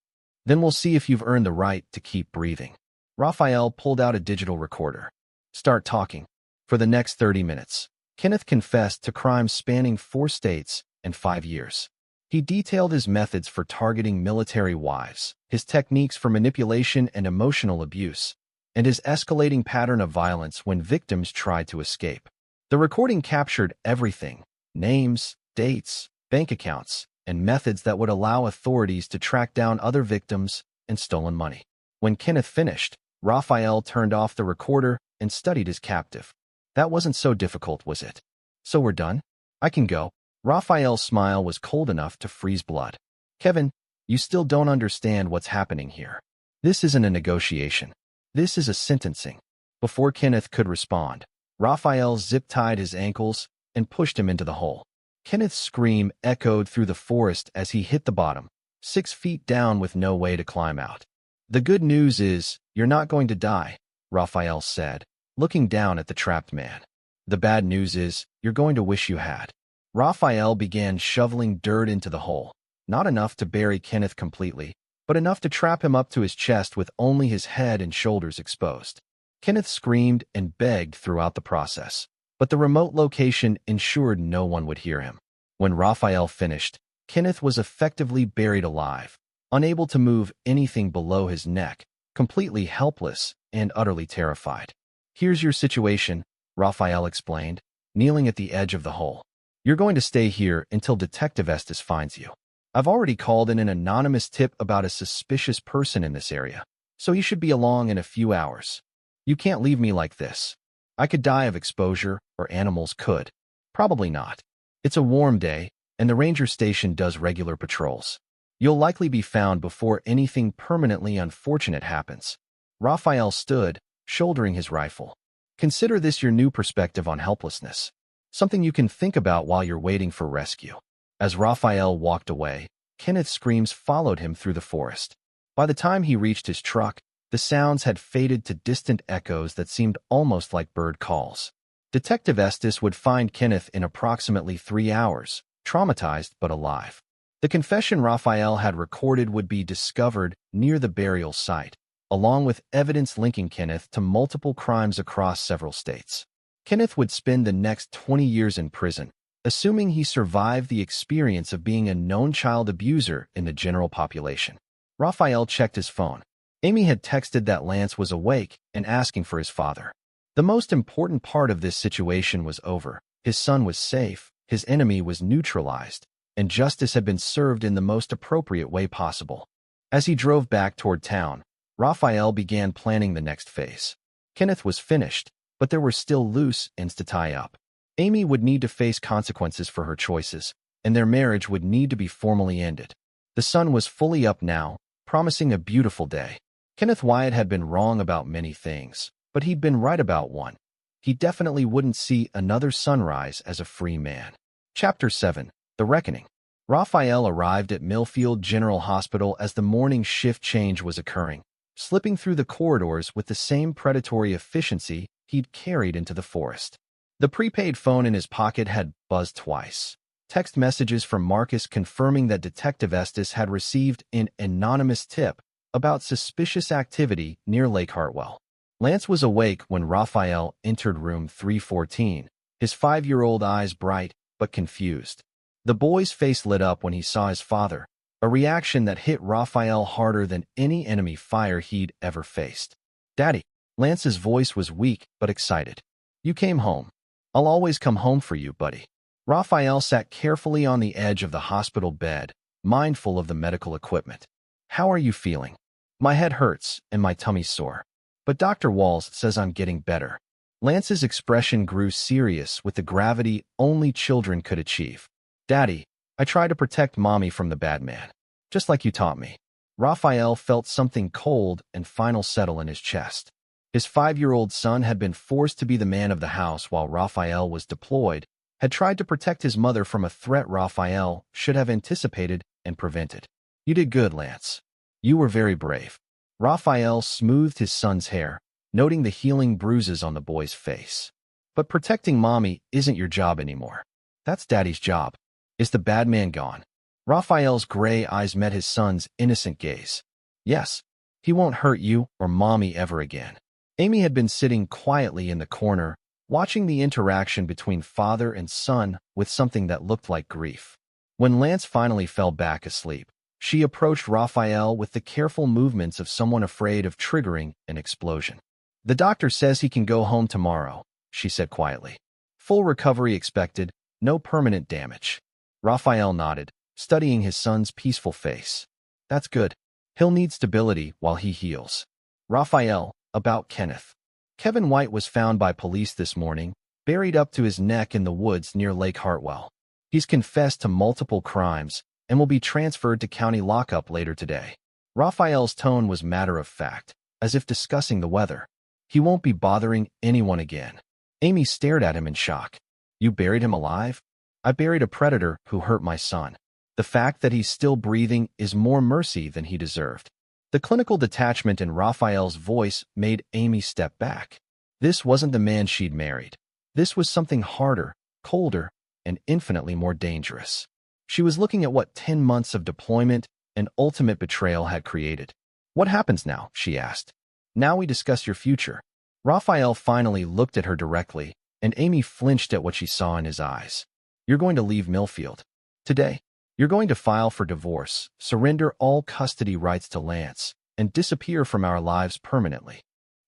Then we'll see if you've earned the right to keep breathing. Raphael pulled out a digital recorder. Start talking. For the next 30 minutes, Kenneth confessed to crimes spanning 4 states and 5 years. He detailed his methods for targeting military wives, his techniques for manipulation and emotional abuse, and his escalating pattern of violence when victims tried to escape. The recording captured everything: names, dates, bank accounts, and methods that would allow authorities to track down other victims and stolen money. When Kenneth finished, Raphael turned off the recorder and studied his captive. That wasn't so difficult, was it? So we're done? I can go. Raphael's smile was cold enough to freeze blood. Kevin, you still don't understand what's happening here. This isn't a negotiation. This is a sentencing. Before Kenneth could respond, Raphael zip-tied his ankles and pushed him into the hole. Kenneth's scream echoed through the forest as he hit the bottom, 6 feet down with no way to climb out. The good news is, you're not going to die, Raphael said, looking down at the trapped man. The bad news is, you're going to wish you had. Raphael began shoveling dirt into the hole, not enough to bury Kenneth completely, but enough to trap him up to his chest with only his head and shoulders exposed. Kenneth screamed and begged throughout the process, but the remote location ensured no one would hear him. When Raphael finished, Kenneth was effectively buried alive, unable to move anything below his neck, completely helpless and utterly terrified. Here's your situation, Raphael explained, kneeling at the edge of the hole. You're going to stay here until Detective Estes finds you. I've already called in an anonymous tip about a suspicious person in this area, so he should be along in a few hours. You can't leave me like this. I could die of exposure, or animals could. Probably not. It's a warm day, and the ranger station does regular patrols. You'll likely be found before anything permanently unfortunate happens. Raphael stood, shouldering his rifle. Consider this your new perspective on helplessness. Something you can think about while you're waiting for rescue. As Raphael walked away, Kenneth's screams followed him through the forest. By the time he reached his truck, the sounds had faded to distant echoes that seemed almost like bird calls. Detective Estes would find Kenneth in approximately 3 hours, traumatized but alive. The confession Raphael had recorded would be discovered near the burial site, along with evidence linking Kenneth to multiple crimes across several states. Kenneth would spend the next 20 years in prison, assuming he survived the experience of being a known child abuser in the general population. Raphael checked his phone. Amy had texted that Lance was awake and asking for his father. The most important part of this situation was over. His son was safe, his enemy was neutralized, and justice had been served in the most appropriate way possible. As he drove back toward town, Raphael began planning the next phase. Kenneth was finished, but there were still loose ends to tie up. Amy would need to face consequences for her choices, and their marriage would need to be formally ended. The sun was fully up now, promising a beautiful day. Kenneth Wyatt had been wrong about many things, but he'd been right about one. He definitely wouldn't see another sunrise as a free man. Chapter 7. The Reckoning. Raphael arrived at Millfield General Hospital as the morning shift change was occurring, slipping through the corridors with the same predatory efficiency he'd carried into the forest. The prepaid phone in his pocket had buzzed twice. Text messages from Marcus confirming that Detective Estes had received an anonymous tip about suspicious activity near Lake Hartwell. Lance was awake when Raphael entered room 314, his 5-year-old eyes bright but confused. The boy's face lit up when he saw his father, a reaction that hit Raphael harder than any enemy fire he'd ever faced. "Daddy." Lance's voice was weak but excited. "You came home. I'll always come home for you, buddy." Raphael sat carefully on the edge of the hospital bed, mindful of the medical equipment. "How are you feeling?" "My head hurts and my tummy's sore. But Dr. Walls says I'm getting better." Lance's expression grew serious with the gravity only children could achieve. "Daddy, I try to protect Mommy from the bad man, just like you taught me." Raphael felt something cold and final settle in his chest. His 5-year-old son had been forced to be the man of the house while Raphael was deployed, had tried to protect his mother from a threat Raphael should have anticipated and prevented. "You did good, Lance. You were very brave." Raphael smoothed his son's hair, noting the healing bruises on the boy's face. "But protecting Mommy isn't your job anymore. That's Daddy's job." "Is the bad man gone?" Raphael's gray eyes met his son's innocent gaze. "Yes. He won't hurt you or Mommy ever again." Amy had been sitting quietly in the corner, watching the interaction between father and son with something that looked like grief. When Lance finally fell back asleep, she approached Raphael with the careful movements of someone afraid of triggering an explosion. "The doctor says he can go home tomorrow," she said quietly. "Full recovery expected, no permanent damage." Raphael nodded, studying his son's peaceful face. "That's good. He'll need stability while he heals. Raphael, about Kenneth. Kevin White was found by police this morning, buried up to his neck in the woods near Lake Hartwell. He's confessed to multiple crimes and will be transferred to county lockup later today. Raphael's tone was matter-of-fact, as if discussing the weather. He won't be bothering anyone again. Amy stared at him in shock. You buried him alive? I buried a predator who hurt my son. The fact that he's still breathing is more mercy than he deserved. The clinical detachment in Raphael's voice made Amy step back. This wasn't the man she'd married. This was something harder, colder, and infinitely more dangerous. She was looking at what 10 months of deployment and ultimate betrayal had created. What happens now? She asked. Now we discuss your future. Raphael finally looked at her directly, and Amy flinched at what she saw in his eyes. You're going to leave Millfield. Today. You're going to file for divorce, surrender all custody rights to Lance, and disappear from our lives permanently.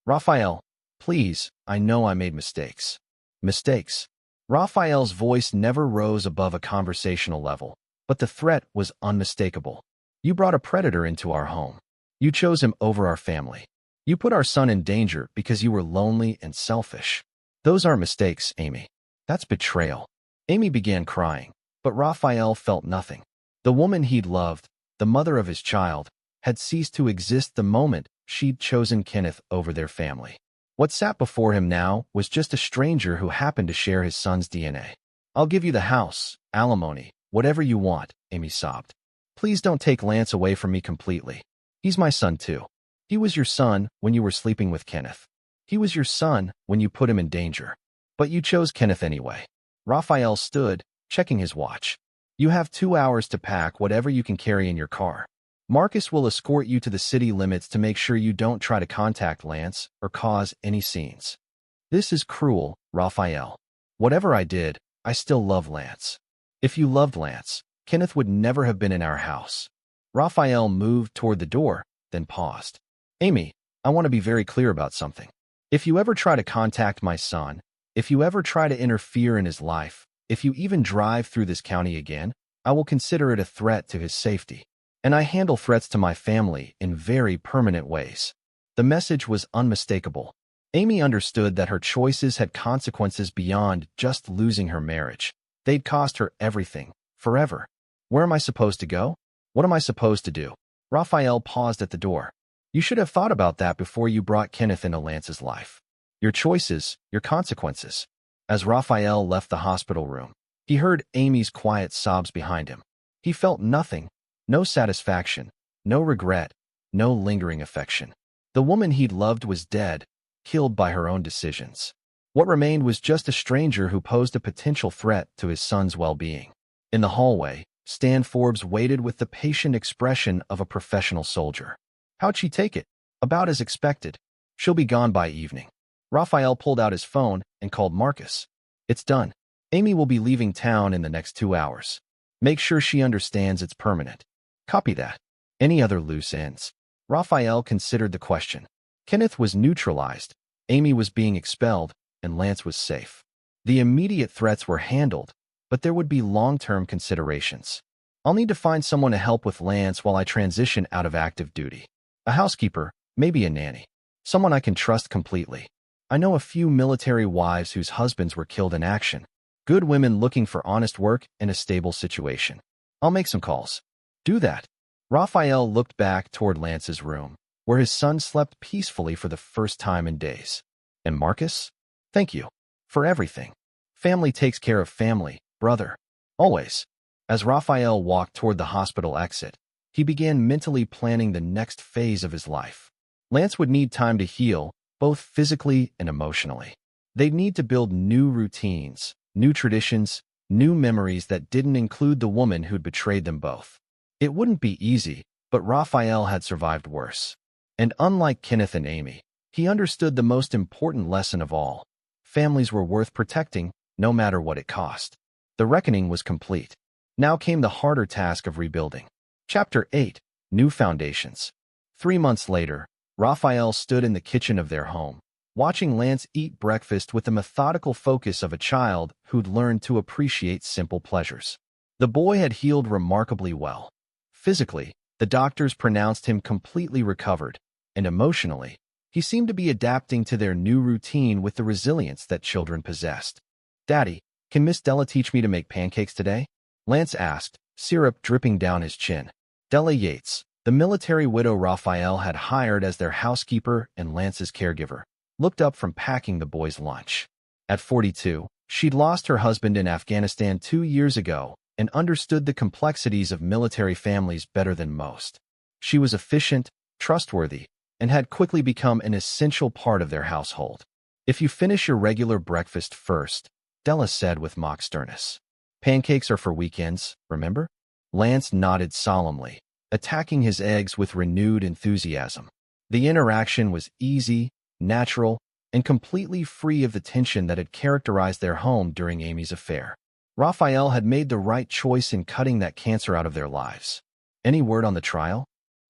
Raphael, please, I know I made mistakes. Mistakes? Raphael's voice never rose above a conversational level, but the threat was unmistakable. You brought a predator into our home. You chose him over our family. You put our son in danger because you were lonely and selfish. Those aren't mistakes, Amy. That's betrayal. Amy began crying, but Raphael felt nothing. The woman he'd loved, the mother of his child, had ceased to exist the moment she'd chosen Kenneth over their family. What sat before him now was just a stranger who happened to share his son's DNA. I'll give you the house, alimony, whatever you want, Amy sobbed. Please don't take Lance away from me completely. He's my son too. He was your son when you were sleeping with Kenneth. He was your son when you put him in danger. But you chose Kenneth anyway. Raphael stood, checking his watch. You have 2 hours to pack whatever you can carry in your car. Marcus will escort you to the city limits to make sure you don't try to contact Lance or cause any scenes. This is cruel, Raphael. Whatever I did, I still love Lance. If you loved Lance, Kenneth would never have been in our house. Raphael moved toward the door, then paused. Amy, I want to be very clear about something. If you ever try to contact my son, if you ever try to interfere in his life, if you even drive through this county again, I will consider it a threat to his safety. And I handle threats to my family in very permanent ways. The message was unmistakable. Amy understood that her choices had consequences beyond just losing her marriage. They'd cost her everything, forever. Where am I supposed to go? What am I supposed to do? Raphael paused at the door. You should have thought about that before you brought Kenneth into Lance's life. Your choices, your consequences. As Raphael left the hospital room, he heard Amy's quiet sobs behind him. He felt nothing, no satisfaction, no regret, no lingering affection. The woman he'd loved was dead, killed by her own decisions. What remained was just a stranger who posed a potential threat to his son's well-being. In the hallway, Stan Forbes waited with the patient expression of a professional soldier. How'd she take it? About as expected. She'll be gone by evening. Raphael pulled out his phone and called Marcus. It's done. Amy will be leaving town in the next 2 hours. Make sure she understands it's permanent. Copy that. Any other loose ends? Raphael considered the question. Kenneth was neutralized, Amy was being expelled, and Lance was safe. The immediate threats were handled, but there would be long-term considerations. I'll need to find someone to help with Lance while I transition out of active duty. A housekeeper, maybe a nanny. Someone I can trust completely. I know a few military wives whose husbands were killed in action. Good women looking for honest work and a stable situation. I'll make some calls. Do that. Raphael looked back toward Lance's room, where his son slept peacefully for the first time in days. And Marcus? Thank you. For everything. Family takes care of family, brother. Always. As Raphael walked toward the hospital exit, he began mentally planning the next phase of his life. Lance would need time to heal, both physically and emotionally. They'd need to build new routines, new traditions, new memories that didn't include the woman who'd betrayed them both. It wouldn't be easy, but Raphael had survived worse. And unlike Kenneth and Amy, he understood the most important lesson of all. Families were worth protecting, no matter what it cost. The reckoning was complete. Now came the harder task of rebuilding. Chapter 8. New Foundations. 3 months later, Raphael stood in the kitchen of their home, watching Lance eat breakfast with the methodical focus of a child who'd learned to appreciate simple pleasures. The boy had healed remarkably well. Physically, The doctors pronounced him completely recovered, and emotionally, he seemed to be adapting to their new routine with the resilience that children possessed. "Daddy, can Miss Della teach me to make pancakes today?" Lance asked, syrup dripping down his chin. Della Yates, the military widow Raphael had hired as their housekeeper and Lance's caregiver, looked up from packing the boy's lunch. At 42, she'd lost her husband in Afghanistan 2 years ago and understood the complexities of military families better than most. She was efficient, trustworthy, and had quickly become an essential part of their household. "If you finish your regular breakfast first," Della said with mock sternness. "Pancakes are for weekends, remember?" Lance nodded solemnly, attacking his eggs with renewed enthusiasm. The interaction was easy, natural, and completely free of the tension that had characterized their home during Amy's affair. Raphael had made the right choice in cutting that cancer out of their lives. "Any word on the trial?"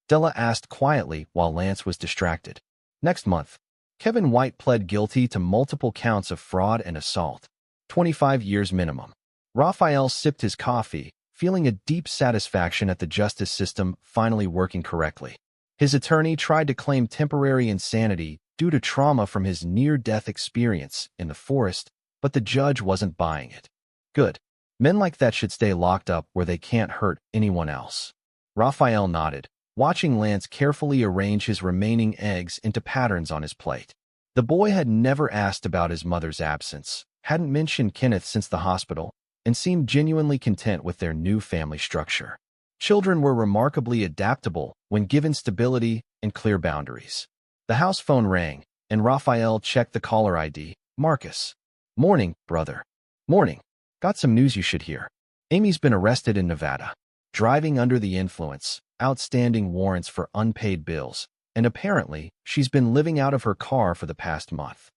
Della asked quietly while Lance was distracted. "Next month." Kevin White pled guilty to multiple counts of fraud and assault. 25 years minimum. Raphael sipped his coffee, feeling a deep satisfaction at the justice system finally working correctly. His attorney tried to claim temporary insanity due to trauma from his near-death experience in the forest, but the judge wasn't buying it. "Good. Men like that should stay locked up where they can't hurt anyone else." Raphael nodded, watching Lance carefully arrange his remaining eggs into patterns on his plate. The boy had never asked about his mother's absence, hadn't mentioned Kenneth since the hospital, and seemed genuinely content with their new family structure. Children were remarkably adaptable when given stability and clear boundaries. The house phone rang, and Raphael checked the caller ID, Marcus. "Morning, brother." "Morning. Got some news you should hear. Amy's been arrested in Nevada. Driving under the influence, outstanding warrants for unpaid bills, and apparently she's been living out of her car for the past month."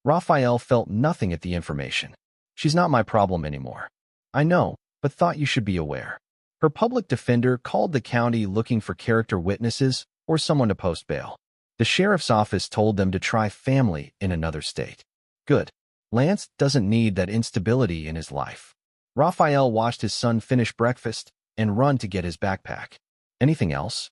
Raphael felt nothing at the information. "She's not my problem anymore." "I know, but thought you should be aware. Her public defender called the county looking for character witnesses or someone to post bail. The sheriff's office told them to try family in another state." "Good. Lance doesn't need that instability in his life." Raphael watched his son finish breakfast and run to get his backpack. "Anything else?"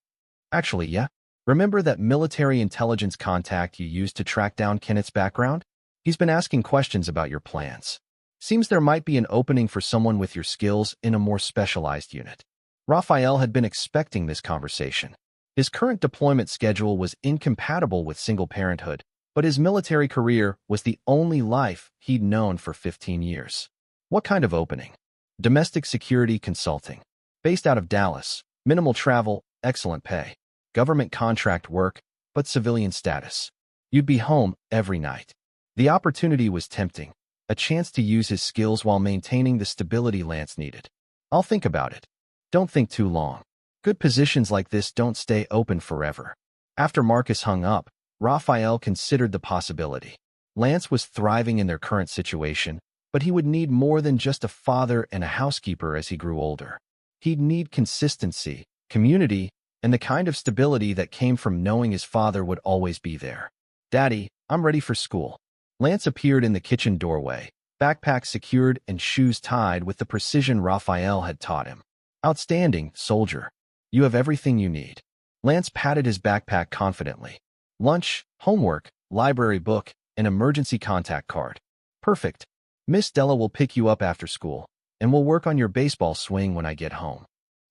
"Actually, yeah. Remember that military intelligence contact you used to track down Kenneth's background? He's been asking questions about your plans. Seems there might be an opening for someone with your skills in a more specialized unit." Raphael had been expecting this conversation. His current deployment schedule was incompatible with single parenthood, but his military career was the only life he'd known for 15 years. "What kind of opening?" "Domestic security consulting. Based out of Dallas. Minimal travel, excellent pay. Government contract work, but civilian status. You'd be home every night." The opportunity was tempting, a chance to use his skills while maintaining the stability Lance needed. "I'll think about it." "Don't think too long. Good positions like this don't stay open forever." After Marcus hung up, Raphael considered the possibility. Lance was thriving in their current situation, but he would need more than just a father and a housekeeper as he grew older. He'd need consistency, community, and the kind of stability that came from knowing his father would always be there. "Daddy, I'm ready for school." Lance appeared in the kitchen doorway, backpack secured and shoes tied with the precision Raphael had taught him. "Outstanding, soldier. You have everything you need." Lance patted his backpack confidently. "Lunch, homework, library book, and emergency contact card. Perfect. Miss Della will pick you up after school, and we'll work on your baseball swing when I get home.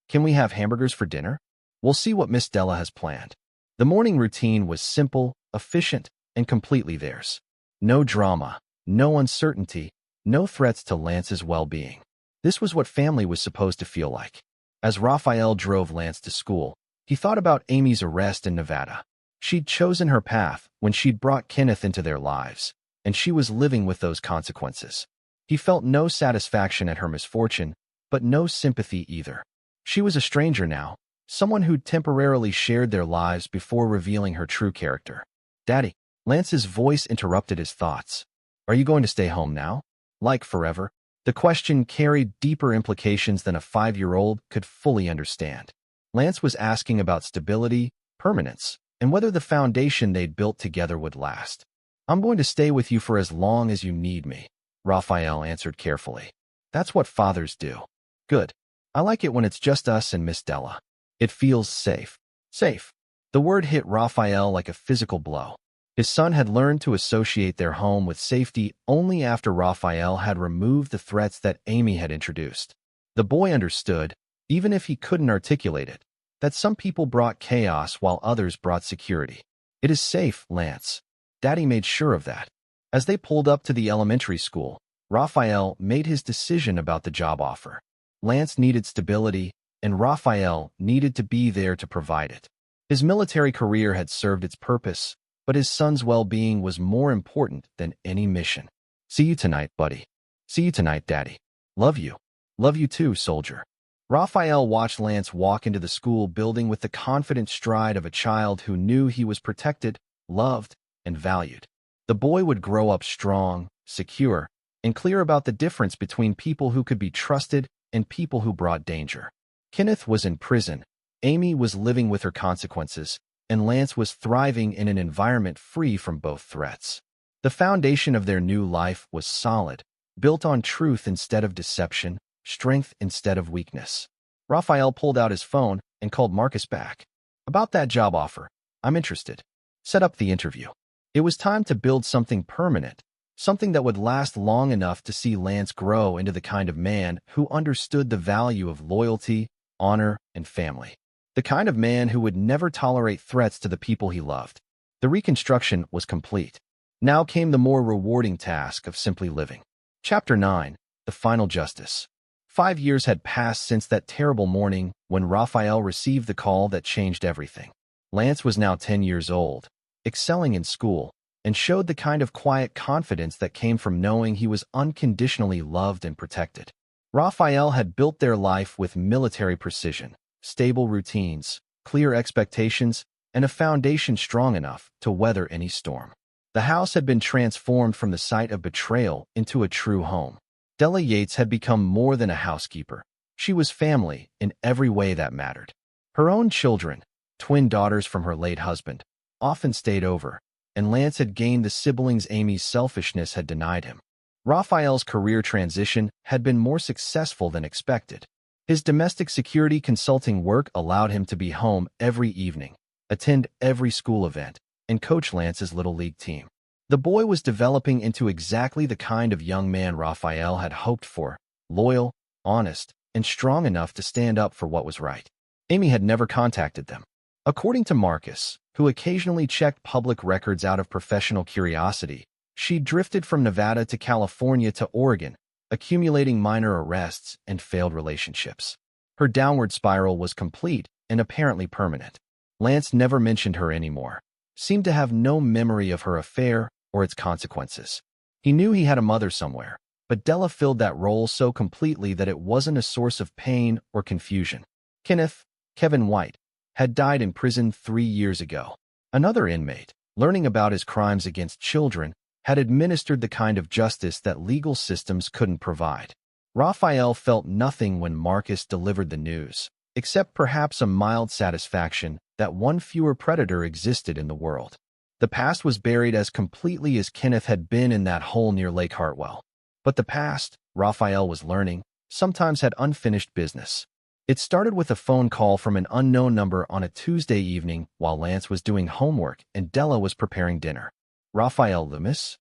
Can we have hamburgers for dinner? We'll see what Miss Della has planned." The morning routine was simple, efficient, and completely theirs. No drama, no uncertainty, no threats to Lance's well-being. This was what family was supposed to feel like. As Raphael drove Lance to school, he thought about Amy's arrest in Nevada. She'd chosen her path when she'd brought Kenneth into their lives, and she was living with those consequences. He felt no satisfaction at her misfortune, but no sympathy either. She was a stranger now, someone who'd temporarily shared their lives before revealing her true character. "Daddy." Lance's voice interrupted his thoughts. "Are you going to stay home now? Like forever?" The question carried deeper implications than a 5-year-old could fully understand. Lance was asking about stability, permanence, and whether the foundation they'd built together would last. "I'm going to stay with you for as long as you need me," Raphael answered carefully. "That's what fathers do." "Good. I like it when it's just us and Miss Della." It feels safe. Safe. The word hit Raphael like a physical blow. His son had learned to associate their home with safety only after Raphael had removed the threats that Amy had introduced. The boy understood, even if he couldn't articulate it, that some people brought chaos while others brought security. It is safe, Lance. Daddy made sure of that. As they pulled up to the elementary school, Raphael made his decision about the job offer. Lance needed stability, and Raphael needed to be there to provide it. His military career had served its purpose, but his son's well-being was more important than any mission. See you tonight, buddy. See you tonight, Daddy. Love you. Love you too, soldier. Raphael watched Lance walk into the school building with the confident stride of a child who knew he was protected, loved, and valued. The boy would grow up strong, secure, and clear about the difference between people who could be trusted and people who brought danger. Kenneth was in prison, Amy was living with her consequences, and Lance was thriving in an environment free from both threats. The foundation of their new life was solid, built on truth instead of deception, strength instead of weakness. Raphael pulled out his phone and called Marcus back. About that job offer, I'm interested. Set up the interview. It was time to build something permanent, something that would last long enough to see Lance grow into the kind of man who understood the value of loyalty, honor, and family. The kind of man who would never tolerate threats to the people he loved. The reconstruction was complete. Now came the more rewarding task of simply living. Chapter 9. The Final Justice. 5 years had passed since that terrible morning when Raphael received the call that changed everything. Lance was now 10 years old, excelling in school, and showed the kind of quiet confidence that came from knowing he was unconditionally loved and protected. Raphael had built their life with military precision, stable routines, clear expectations, and a foundation strong enough to weather any storm. The house had been transformed from the site of betrayal into a true home. Della Yates had become more than a housekeeper. She was family in every way that mattered. Her own children, twin daughters from her late husband, often stayed over, and Lance had gained the siblings Amy's selfishness had denied him. Raphael's career transition had been more successful than expected. His domestic security consulting work allowed him to be home every evening, attend every school event, and coach Lance's Little League team. The boy was developing into exactly the kind of young man Raphael had hoped for, loyal, honest, and strong enough to stand up for what was right. Amy had never contacted them. According to Marcus, who occasionally checked public records out of professional curiosity, she drifted from Nevada to California to Oregon, accumulating minor arrests and failed relationships. Her downward spiral was complete and apparently permanent. Lance never mentioned her anymore, seemed to have no memory of her affair or its consequences. He knew he had a mother somewhere, but Della filled that role so completely that it wasn't a source of pain or confusion. Kevin White, had died in prison 3 years ago. Another inmate, learning about his crimes against children, had administered the kind of justice that legal systems couldn't provide. Raphael felt nothing when Marcus delivered the news, except perhaps a mild satisfaction that one fewer predator existed in the world. The past was buried as completely as Kenneth had been in that hole near Lake Hartwell. But the past, Raphael was learning, sometimes had unfinished business. It started with a phone call from an unknown number on a Tuesday evening while Lance was doing homework and Della was preparing dinner. Raphael Loomis?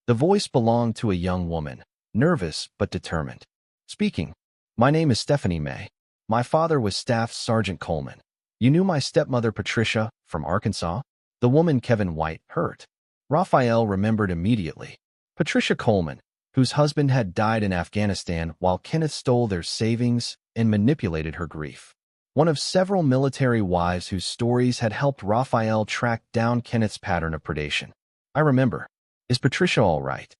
The voice belonged to a young woman, nervous but determined. Speaking. My name is Stephanie May. My father was Staff Sergeant Coleman. You knew my stepmother Patricia from Arkansas? The woman Kevin White hurt. Raphael remembered immediately. Patricia Coleman, whose husband had died in Afghanistan while Kenneth stole their savings and manipulated her grief. One of several military wives whose stories had helped Raphael track down Kenneth's pattern of predation. I remember. Is Patricia all right?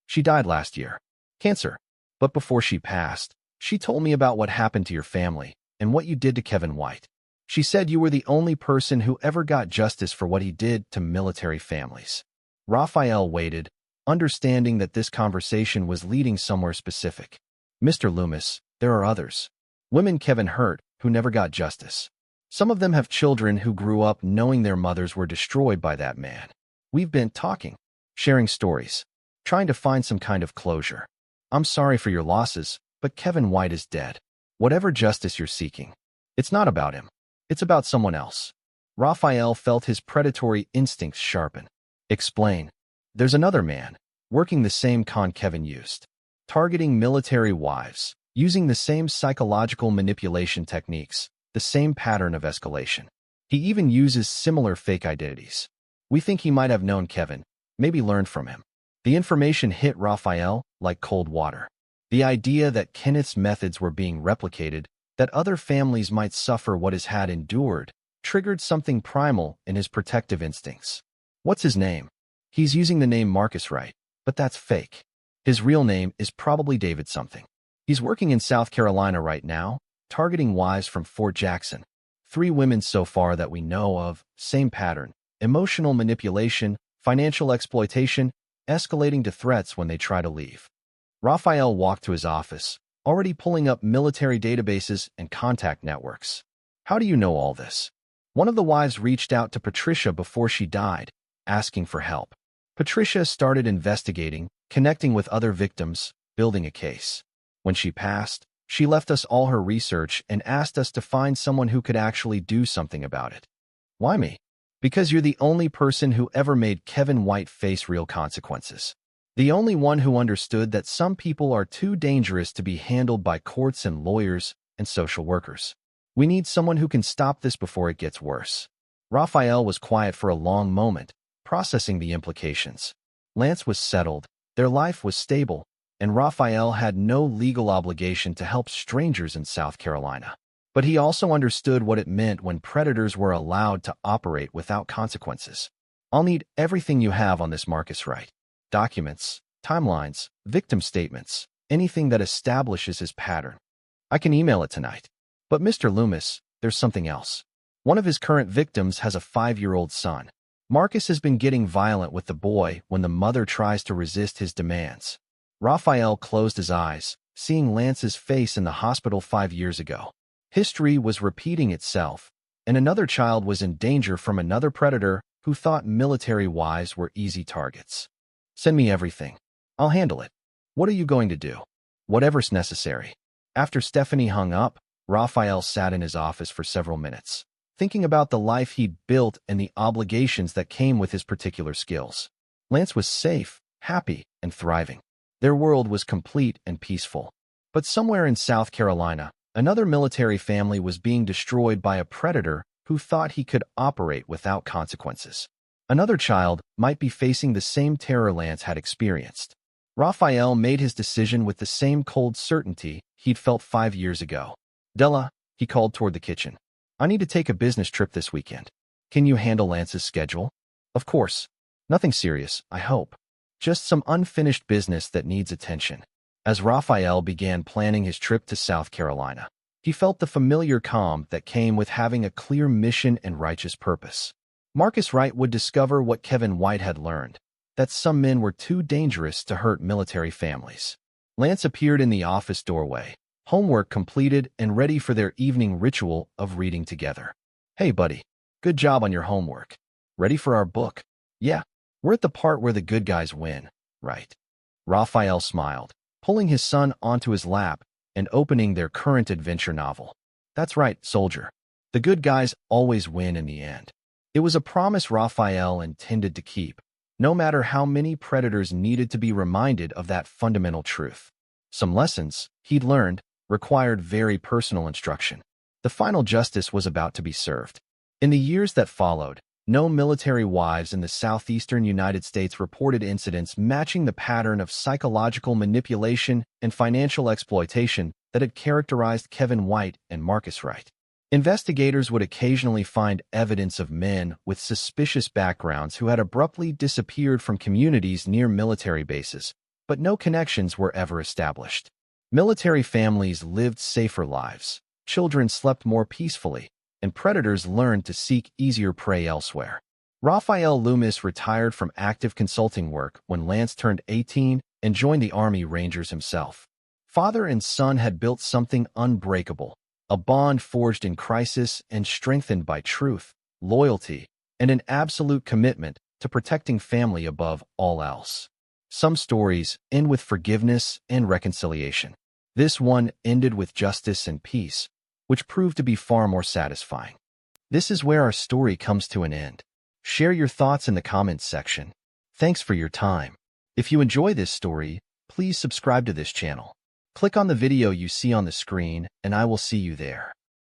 She died last year. Cancer. But before she passed, she told me about what happened to your family and what you did to Kevin White. She said you were the only person who ever got justice for what he did to military families. Raphael waited, understanding that this conversation was leading somewhere specific. Mr. Loomis, there are others. Women Kevin hurt who never got justice. Some of them have children who grew up knowing their mothers were destroyed by that man. We've been talking, sharing stories, trying to find some kind of closure. I'm sorry for your losses, but Kevin White is dead. Whatever justice you're seeking, it's not about him. It's about someone else. Raphael felt his predatory instincts sharpen. Explain. There's another man, working the same con Kevin used. Targeting military wives, using the same psychological manipulation techniques, the same pattern of escalation. He even uses similar fake identities. We think he might have known Kevin, maybe learned from him. The information hit Raphael like cold water. The idea that Kenneth's methods were being replicated, that other families might suffer what his had endured, triggered something primal in his protective instincts. What's his name? He's using the name Marcus Wright, but that's fake. His real name is probably David something. He's working in South Carolina right now, targeting wives from Fort Jackson. 3 women so far that we know of, same pattern. Emotional manipulation, financial exploitation, escalating to threats when they try to leave. Raphael walked to his office, already pulling up military databases and contact networks. How do you know all this? One of the wives reached out to Patricia before she died, asking for help. Patricia started investigating, connecting with other victims, building a case. When she passed, she left us all her research and asked us to find someone who could actually do something about it. Why me? Because you're the only person who ever made Kevin White face real consequences. The only one who understood that some people are too dangerous to be handled by courts and lawyers and social workers. We need someone who can stop this before it gets worse. Raphael was quiet for a long moment, processing the implications. Lance was settled, their life was stable, and Raphael had no legal obligation to help strangers in South Carolina. But he also understood what it meant when predators were allowed to operate without consequences. I'll need everything you have on this Marcus Wright. Documents, timelines, victim statements, anything that establishes his pattern. I can email it tonight. But Mr. Loomis, there's something else. One of his current victims has a 5-year-old son. Marcus has been getting violent with the boy when the mother tries to resist his demands. Raphael closed his eyes, seeing Lance's face in the hospital 5 years ago. History was repeating itself, and another child was in danger from another predator who thought military wives were easy targets. Send me everything. I'll handle it. What are you going to do? Whatever's necessary. After Stephanie hung up, Raphael sat in his office for several minutes, thinking about the life he'd built and the obligations that came with his particular skills. Lance was safe, happy, and thriving. Their world was complete and peaceful. But somewhere in South Carolina, another military family was being destroyed by a predator who thought he could operate without consequences. Another child might be facing the same terror Lance had experienced. Raphael made his decision with the same cold certainty he'd felt 5 years ago. Della, he called toward the kitchen. I need to take a business trip this weekend. Can you handle Lance's schedule? Of course. Nothing serious, I hope. Just some unfinished business that needs attention. As Raphael began planning his trip to South Carolina, he felt the familiar calm that came with having a clear mission and righteous purpose. Marcus Wright would discover what Kevin White had learned, that some men were too dangerous to hurt military families. Lance appeared in the office doorway, homework completed and ready for their evening ritual of reading together. Hey, buddy. Good job on your homework. Ready for our book? Yeah. We're at the part where the good guys win, right? Raphael smiled, pulling his son onto his lap and opening their current adventure novel. That's right, soldier. The good guys always win in the end. It was a promise Raphael intended to keep, no matter how many predators needed to be reminded of that fundamental truth. Some lessons he'd learned required very personal instruction. The final justice was about to be served. In the years that followed, no military wives in the southeastern United States reported incidents matching the pattern of psychological manipulation and financial exploitation that had characterized Kevin White and Marcus Wright. Investigators would occasionally find evidence of men with suspicious backgrounds who had abruptly disappeared from communities near military bases, but no connections were ever established. Military families lived safer lives, children slept more peacefully, and predators learned to seek easier prey elsewhere. Raphael Loomis retired from active consulting work when Lance turned 18 and joined the Army Rangers himself. Father and son had built something unbreakable, a bond forged in crisis and strengthened by truth, loyalty, and an absolute commitment to protecting family above all else. Some stories end with forgiveness and reconciliation. This one ended with justice and peace, which proved to be far more satisfying. This is where our story comes to an end. Share your thoughts in the comments section. Thanks for your time. If you enjoy this story, please subscribe to this channel. Click on the video you see on the screen, and I will see you there.